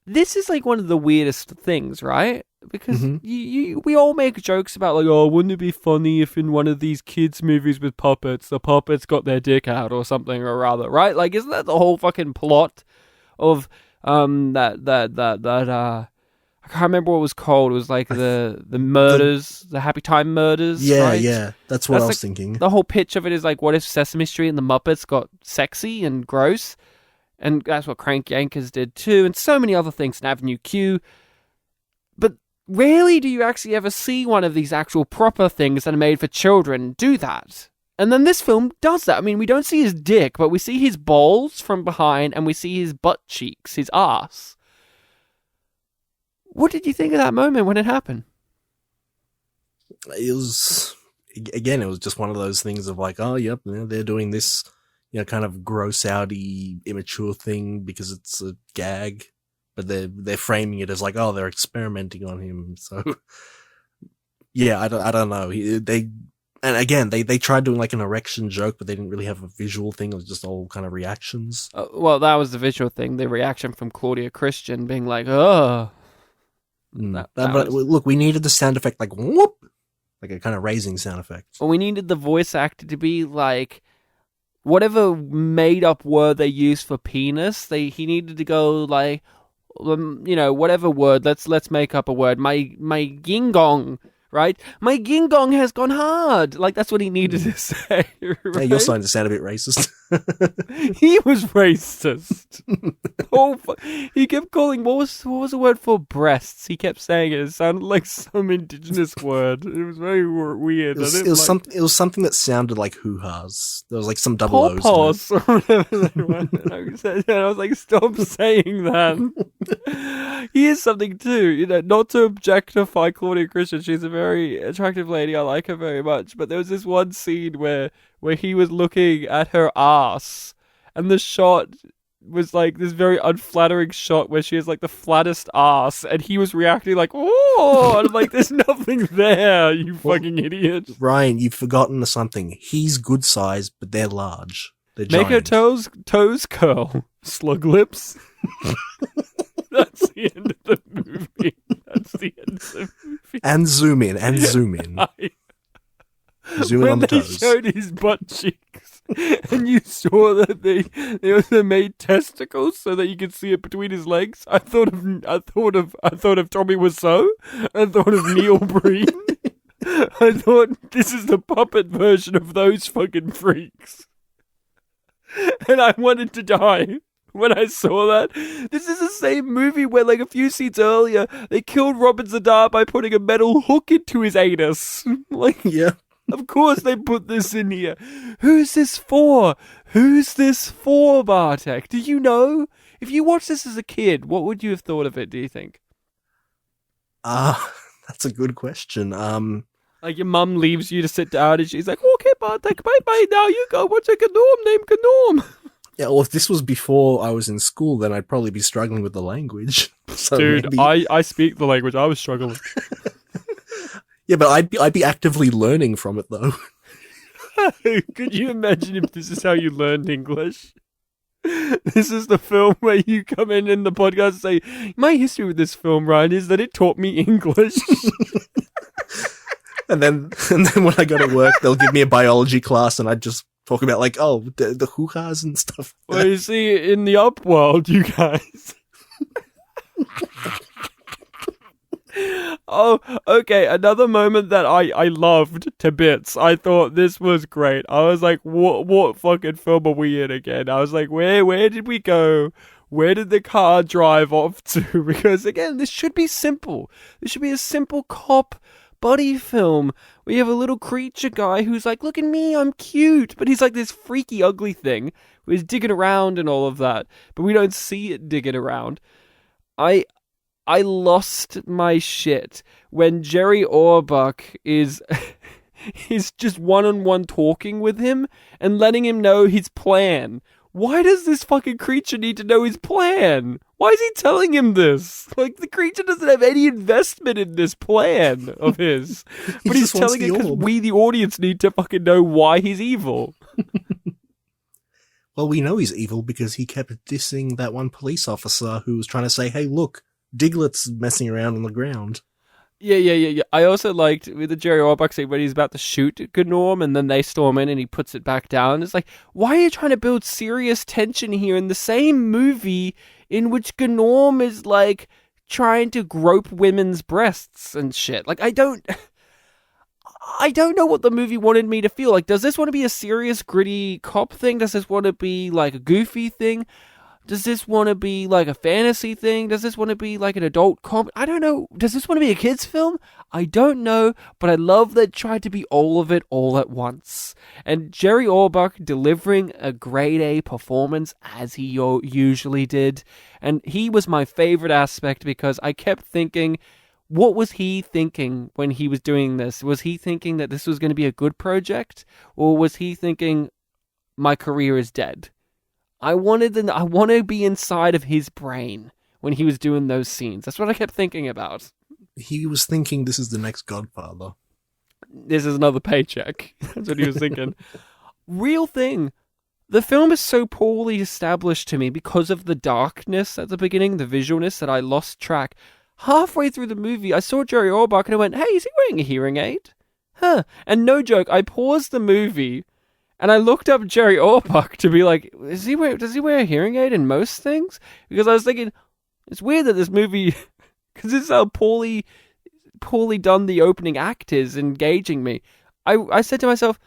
This is like one of the weirdest things, right? Because we all make jokes about like, oh, wouldn't it be funny if in one of these kids' movies with puppets, the puppets got their dick out or something or other, right? Like, isn't that the whole fucking plot of that I can't remember what it was called. It was like the murders, the Happy Time murders. Yeah, right? yeah, that's what I was thinking. The whole pitch of it is like, what if Sesame Street and the Muppets got sexy and gross? And that's what Crank Yankers did too, and so many other things in Avenue Q. But rarely do you actually ever see one of these actual proper things that are made for children do that. And then this film does that. I mean, we don't see his dick, but we see his balls from behind, and we see his butt cheeks, his ass. What did you think of that moment when it happened? It was just one of those things of like, oh, yep, they're doing this, kind of gross outy, immature thing because it's a gag, but they're framing it as like, oh, they're experimenting on him. So, yeah, I don't know. They tried doing like an erection joke, but they didn't really have a visual thing. It was just all kind of reactions. Well, that was the visual thing. The reaction from Claudia Christian being like, oh. Look, we needed the sound effect like whoop, like a kind of raising sound effect. Well, we needed the voice actor to be like whatever made up word they used for penis. He needed to go like, whatever word. Let's make up a word. My yin gong, right? My ging gong has gone hard. Like, that's what he needed to say, right? Yeah, you're starting to sound a bit racist. He was racist. He kept calling, what was the word for breasts? He kept saying it. It sounded like some indigenous word. It was very weird. It was something that sounded like hoo-has. There was like some double O's. Pawpaws or whatever they were. And I was like, stop saying that. Here's something too, not to objectify Claudia Christian. She's a very attractive lady. I like her very much. But there was this one scene where he was looking at her ass, and the shot was like this very unflattering shot where she has like the flattest ass, and he was reacting like, oh, and I'm like, there's nothing there, you fucking idiot. Ryan, you've forgotten something. He's good size, but they're large. They're Make giant. her toes curl. Slug lips. That's the end of the movie. That's the end of the movie. And zoom in. Zoom in on the toes. When they showed his butt cheeks, and you saw that they also made testicles so that you could see it between his legs, I thought of Tommy Wiseau. I thought of Neil Breen. I thought, this is the puppet version of those fucking freaks. And I wanted to die when I saw that. This is the same movie where, like, a few scenes earlier, they killed Robin Zadar by putting a metal hook into his anus. Like, yeah. Of course they put this in here. Who's this for? Who's this for, Bartek? Do you know? If you watched this as a kid, what would you have thought of it, do you think? That's a good question. Like, your mum leaves you to sit down and she's like, okay, Bartek, bye-bye, now you go watch a Gnome Named Gnorm. Yeah, well, if this was before I was in school, then I'd probably be struggling with the language. So dude, maybe... I speak the language. I was struggling. Yeah, but I'd be actively learning from it, though. Could you imagine if this is how you learned English? This is the film where you come in the podcast and say, my history with this film, Ryan, is that it taught me English. And then when I go to work, they'll give me a biology class, and I'd just talk about, like, the hoo-has and stuff. Well, you see, in the Upworld, you guys. Oh, okay, another moment that I loved to bits. I thought this was great. I was like, what fucking film are we in again? I was like, where did we go? Where did the car drive off to? Because, again, this should be simple. This should be a simple cop buddy film. We have a little creature guy who's like, look at me, I'm cute. But he's like this freaky, ugly thing who's digging around and all of that. But we don't see it digging around. I lost my shit when Jerry Orbach is just one-on-one talking with him and letting him know his plan. Why does this fucking creature need to know his plan? Why is he telling him this? Like, the creature doesn't have any investment in this plan of his. But he's telling it because we, the audience, need to fucking know why he's evil. Well, we know he's evil because he kept dissing that one police officer who was trying to say, hey, look, Diglett's messing around on the ground. Yeah. I also liked with the Jerry Orbach scene when he's about to shoot Gnorm and then they storm in and he puts it back down. It's like, why are you trying to build serious tension here in the same movie in which Gnorm is, like, trying to grope women's breasts and shit? Like, I don't know what the movie wanted me to feel. Like, does this want to be a serious, gritty cop thing? Does this want to be, like, a goofy thing? Does this want to be, like, a fantasy thing? Does this want to be, like, an adult comedy? I don't know. Does this want to be a kid's film? I don't know, but I love that it tried to be all of it all at once. And Jerry Orbach delivering a grade A performance as he usually did. And he was my favorite aspect because I kept thinking, what was he thinking when he was doing this? Was he thinking that this was going to be a good project? Or was he thinking, my career is dead? I want to be inside of his brain when he was doing those scenes. That's what I kept thinking about. He was thinking, this is the next Godfather. This is another paycheck. That's what he was thinking. Real thing. The film is so poorly established to me because of the darkness at the beginning, the visualness, that I lost track. Halfway through the movie, I saw Jerry Orbach and I went, hey, is he wearing a hearing aid? Huh. And no joke, I paused the movie and I looked up Jerry Orbach to be like, does he wear a hearing aid in most things? Because I was thinking, it's weird that this movie, because this is how poorly poorly done the opening act is engaging me. I said to myself,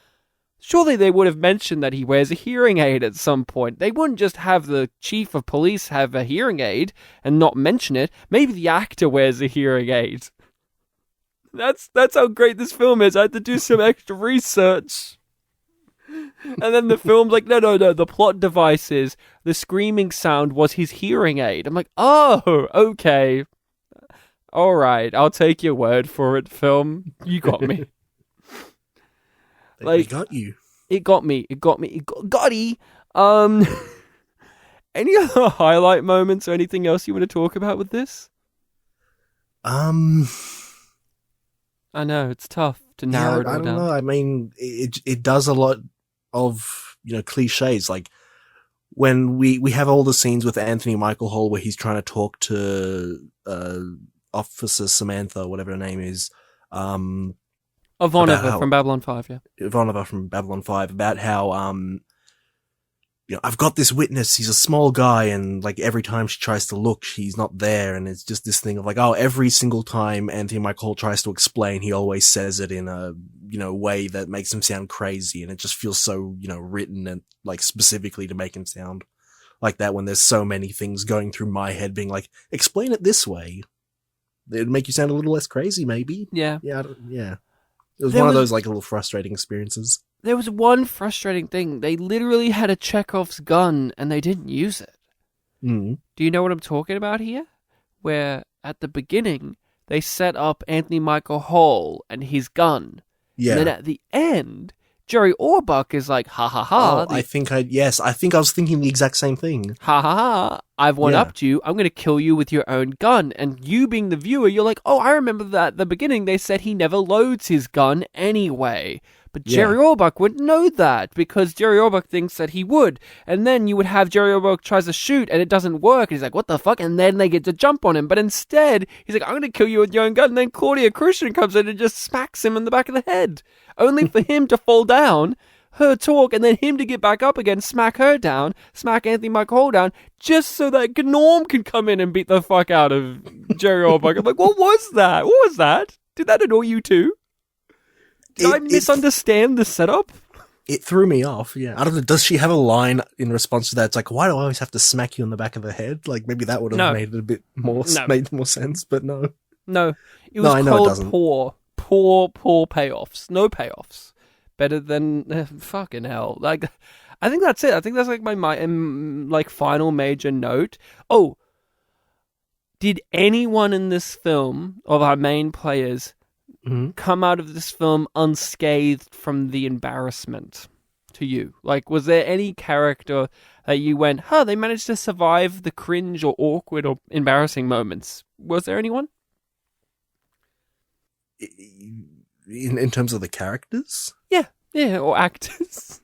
surely they would have mentioned that he wears a hearing aid at some point. They wouldn't just have the chief of police have a hearing aid and not mention it. Maybe the actor wears a hearing aid. That's how great this film is. I had to do some extra research. And then the film's like, no, the plot device is the screaming sound was his hearing aid. I'm like, oh, okay. All right, I'll take your word for it, film. You got me. Like, got you. It got me. Got-y. Any other highlight moments or anything else you want to talk about with this? I know, it's tough to narrow it all down. I don't know. I mean, it does a lot of, cliches. Like, when we have all the scenes with Anthony Michael Hall where he's trying to talk to Officer Samantha, whatever her name is. Ivanova from Babylon 5, yeah. Ivanova from Babylon 5, about how, I've got this witness, he's a small guy, and, like, every time she tries to look, he's not there, and it's just this thing of, like, every single time Anthony Michael Hall tries to explain, he always says it in a, way that makes him sound crazy, and it just feels so, written and, like, specifically to make him sound like that when there's so many things going through my head being like, explain it this way. It'd make you sound a little less crazy, maybe. Yeah. Yeah. It was one of those, like, little frustrating experiences. There was one frustrating thing. They literally had a Chekhov's gun, and they didn't use it. Mm. Do you know what I'm talking about here? Where, at the beginning, they set up Anthony Michael Hall and his gun. Yeah. And then at the end, Jerry Orbach is like, ha ha ha. I think I was thinking the exact same thing. Ha ha ha. I've one-upped you. I'm going to kill you with your own gun. And you being the viewer, you're like, oh, I remember that at the beginning they said he never loads his gun anyway. But Jerry Orbach wouldn't know that because Jerry Orbach thinks that he would. And then you would have Jerry Orbach tries to shoot and it doesn't work. And he's like, what the fuck? And then they get to jump on him. But instead, he's like, I'm going to kill you with your own gun. And then Claudia Christian comes in and just smacks him in the back of the head. Only for him to fall down, her talk, and then him to get back up again, smack her down, smack Anthony Michael Hall down, just so that Gnorm can come in and beat the fuck out of Jerry Orbach. I'm like, what was that? What was that? Did that annoy you too? Did I misunderstand the setup? It threw me off, yeah. I don't know, does she have a line in response to that? It's like, why do I always have to smack you in the back of the head? Like, maybe that would have made it a bit more, made more sense, but no. No. It was called poor payoffs. No payoffs. Better than, fucking hell. Like, I think that's it. I think that's like my final major note. Oh, did anyone in this film, of our main players, come out of this film unscathed from the embarrassment to you? Like, was there any character that you went, they managed to survive the cringe or awkward or embarrassing moments? Was there anyone? In terms of the characters? Yeah, or actors.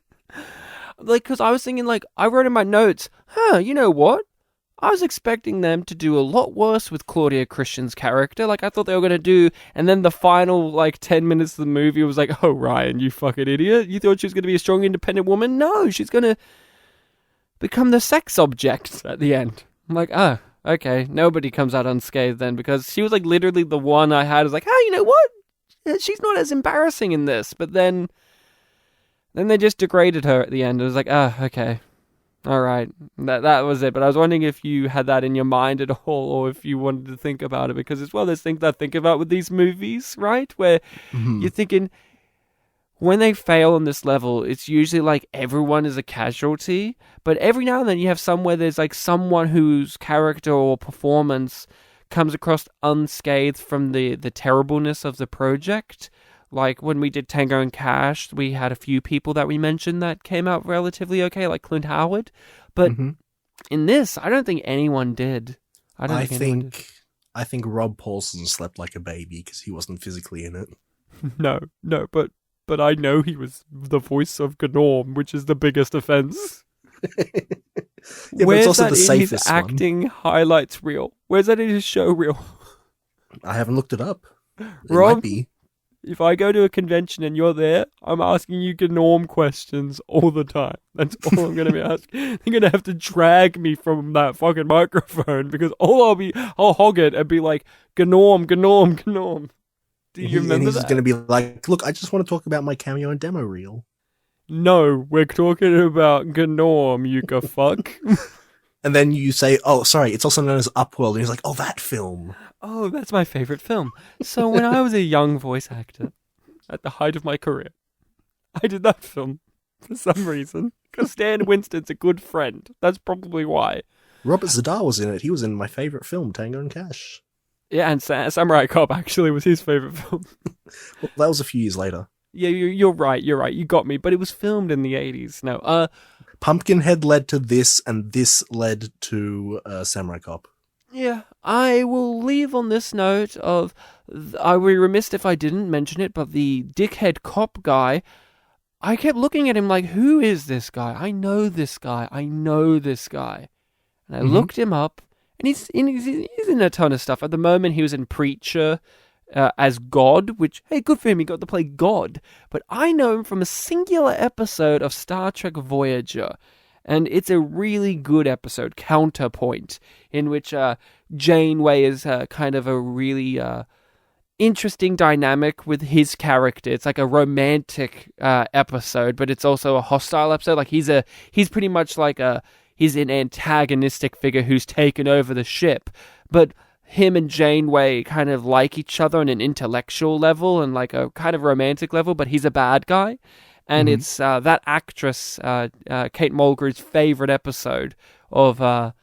Like, because I was thinking, like, I wrote in my notes, you know what? I was expecting them to do a lot worse with Claudia Christian's character. Like, I thought they were going to do... And then the final, 10 minutes of the movie was like, oh, Ryan, you fucking idiot. You thought she was going to be a strong, independent woman? No, she's going to become the sex object at the end. I'm like, oh, okay. Nobody comes out unscathed then, because she was, literally the one I had. I was like, you know what? She's not as embarrassing in this. But then they just degraded her at the end. It was like, okay. All right, that was it. But I was wondering if you had that in your mind at all, or if you wanted to think about it, because it's one of those things that I think about with these movies, right? Where you're thinking, when they fail on this level, it's usually like everyone is a casualty, but every now and then you have somewhere there's someone whose character or performance comes across unscathed from the terribleness of the project. Like, when we did Tango and Cash, we had a few people that we mentioned that came out relatively okay, like Clint Howard. But in this, I don't think anyone did. I think Rob Paulson slept like a baby because he wasn't physically in it. No, but I know he was the voice of Gnorm, which is the biggest offense. Where's it's also the safest his acting highlights reel? Where's that in his show reel? I haven't looked it up. It Rob, might be. If I go to a convention and you're there, I'm asking you Gnorm questions all the time. That's all I'm going to be asking. They're going to have to drag me from that fucking microphone because I'll hog it and be like, Gnorm. Do you remember and he's that? going to be like, look, I just want to talk about my cameo and demo reel. No, we're talking about Gnorm, you go fuck. And then you say, oh, sorry, it's also known as Upworld. And he's like, oh, that film. Oh, that's my favorite film. So when I was a young voice actor, at the height of my career, I did that film for some reason. Because Stan Winston's a good friend. That's probably why. Robert Zadar was in it. He was in my favorite film, Tango and Cash. Yeah, and Samurai Cop actually was his favorite film. Well, that was a few years later. Yeah, you're right. You got me. But it was filmed in the 80s. No, Pumpkinhead led to this, and this led to Samurai Cop. yeah, I will leave on this note of, I would be remiss if I didn't mention it, but the dickhead cop guy, I kept looking at him like, who is this guy? I know this guy. And I looked him up, and he's in a ton of stuff. At the moment, he was in Preacher as God, which, hey, good for him, he got to play God. But I know him from a singular episode of Star Trek Voyager. And it's a really good episode, Counterpoint, in which Janeway is kind of a really interesting dynamic with his character. It's like a romantic episode, but it's also a hostile episode. Like he's pretty much like he's an antagonistic figure who's taken over the ship, but him and Janeway kind of like each other on an intellectual level and like a kind of romantic level, but he's a bad guy. And it's that actress, Kate Mulgrew's favorite episode of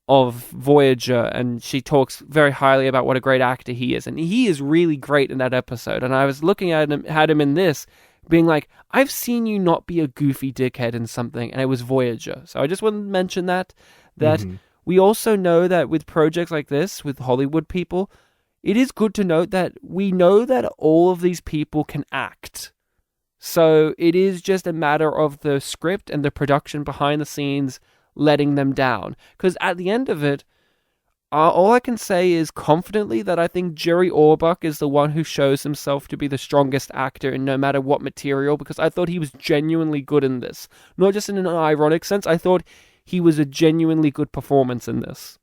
Voyager, and she talks very highly about what a great actor he is, and he is really great in that episode. And I was looking at him in this, being like, I've seen you not be a goofy dickhead in something, and it was Voyager. So I just want to mention that we also know that with projects like this, with Hollywood people, it is good to note that we know that all of these people can act. So it is just a matter of the script and the production behind the scenes letting them down. Because at the end of it, all I can say is confidently that I think Jerry Orbach is the one who shows himself to be the strongest actor in no matter what material, because I thought he was genuinely good in this. Not just in an ironic sense, I thought he was a genuinely good performance in this.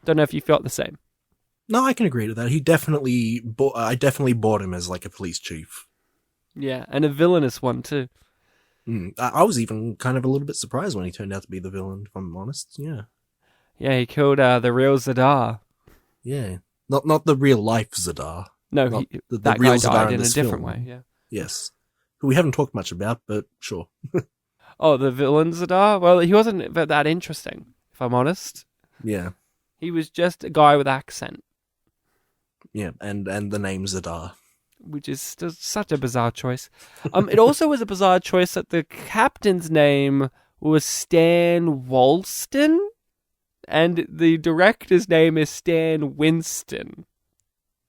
Don't know if you felt the same. No, I can agree to that. I definitely bought him as like a police chief. Yeah, and a villainous one too. I was even kind of a little bit surprised when he turned out to be the villain, if I'm honest. Yeah. Yeah, he killed the real Zadar. Yeah. Not the real life Zadar. No, that guy died in a different way, yeah. Yes. Who we haven't talked much about, but sure. Oh, the villain Zadar? Well, he wasn't that interesting, if I'm honest. Yeah. He was just a guy with accent. Yeah, and the name Zadar. Which is just such a bizarre choice. It also was a bizarre choice that the captain's name was Stan Walston, and the director's name is Stan Winston.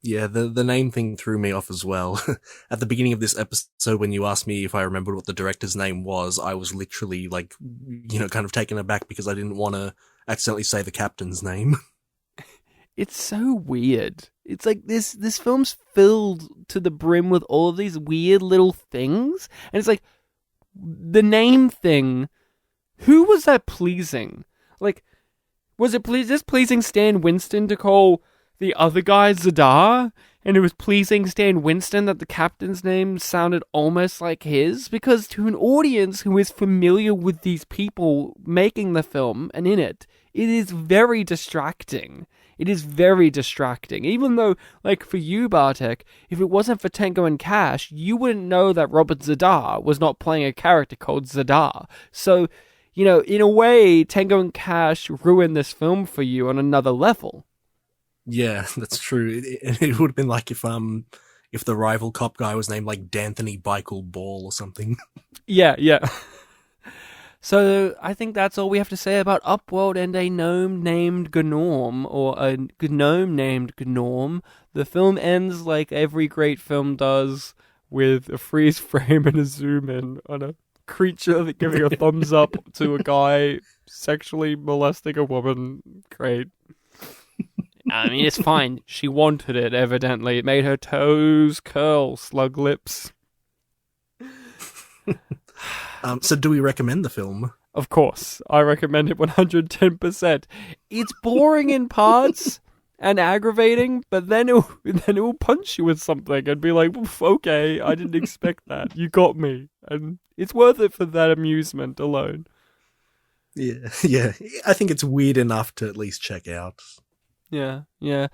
Yeah, the name thing threw me off as well. At the beginning of this episode, when you asked me if I remembered what the director's name was, I was literally like, kind of taken aback because I didn't want to accidentally say the captain's name. It's so weird. It's like this film's filled to the brim with all of these weird little things. And it's like, the name thing, who was that pleasing? Like, was it just pleasing Stan Winston to call the other guy Zadar? And it was pleasing Stan Winston that the captain's name sounded almost like his? Because to an audience who is familiar with these people making the film and in it, it is very distracting. It is very distracting. Even though, like, for you, Bartek, if it wasn't for Tango and Cash, you wouldn't know that Robert Zadar was not playing a character called Zadar. So, in a way, Tango and Cash ruined this film for you on another level. Yeah, that's true. It would have been like if the rival cop guy was named like D'Anthony Michael Ball or something. Yeah. So I think that's all we have to say about Upworld and a gnome named Gnorm, or a gnome named Gnorm. The film ends like every great film does, with a freeze frame and a zoom in on a creature giving a thumbs up to a guy sexually molesting a woman. Great. I mean, it's fine. She wanted it, evidently. It made her toes curl, slug lips. So do we recommend the film? Of course. I recommend it 110%. It's boring in parts, and aggravating, but then it will punch you with something and be like, "Oof, okay, I didn't expect that. You got me." And it's worth it for that amusement alone. Yeah, yeah. I think it's weird enough to at least check out. Yeah, yeah.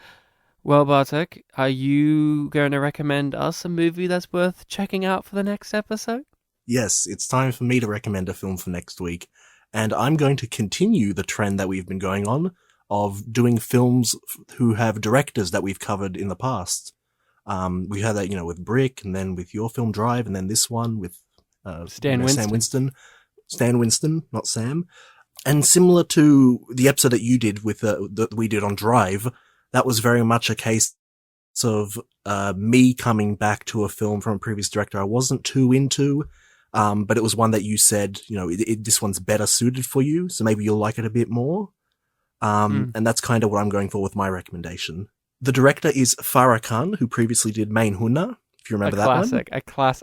Well, Bartek, are you going to recommend us a movie that's worth checking out for the next episode? Yes, it's time for me to recommend a film for next week. And I'm going to continue the trend that we've been going on of doing films who have directors that we've covered in the past. We had that, with Brick, and then with your film Drive, and then this one with Stan Winston. Stan Winston, not Sam. And similar to the episode that you did with that we did on Drive, that was very much a case of me coming back to a film from a previous director I wasn't too into, but it was one that you said, this one's better suited for you, so maybe you'll like it a bit more. And that's kind of what I'm going for with my recommendation. The director is Farah Khan, who previously did Main Hunna, if you remember that one.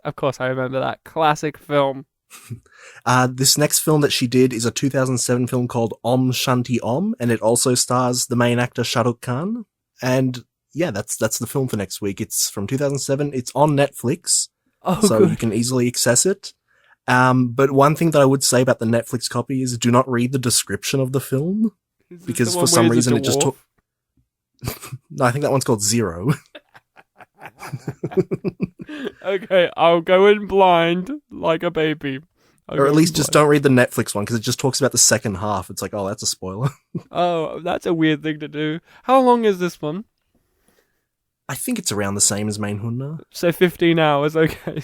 Of course I remember that. Classic film. This next film that she did is a 2007 film called Om Shanti Om, and it also stars the main actor Shah Rukh Khan. And yeah, that's the film for next week. It's from 2007. It's on Netflix, so good. You can easily access it. But one thing that I would say about the Netflix copy is do not read the description of the film, because for some reason it just took... No, I think that one's called Zero. Okay, I'll go in blind like a baby. Or at least just don't read the Netflix one, because it just talks about the second half. It's like, oh, that's a spoiler. Oh, that's a weird thing to do. How long is this one? I think it's around the same as Main Hunna. So 15 hours, okay.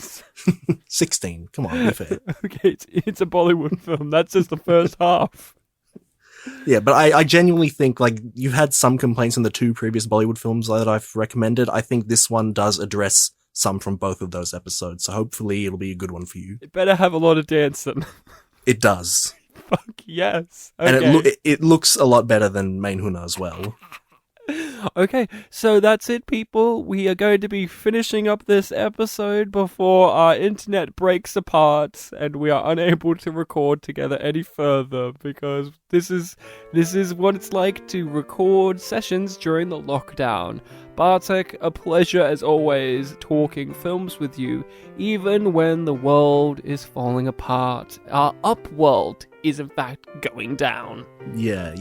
16, come on, be fair. Okay, it's a Bollywood film. That's just the first half. Yeah, but I genuinely think, you've had some complaints in the two previous Bollywood films that I've recommended. I think this one does address some from both of those episodes, so hopefully it'll be a good one for you. It better have a lot of dancing. It does. Fuck yes. Okay. And it looks a lot better than Main Hunna as well. Okay, so that's it, people. We are going to be finishing up this episode before our internet breaks apart and we are unable to record together any further, because this is what it's like to record sessions during the lockdown. Bartek, a pleasure as always talking films with you, even when the world is falling apart. Our Upworld is in fact going down. Yeah.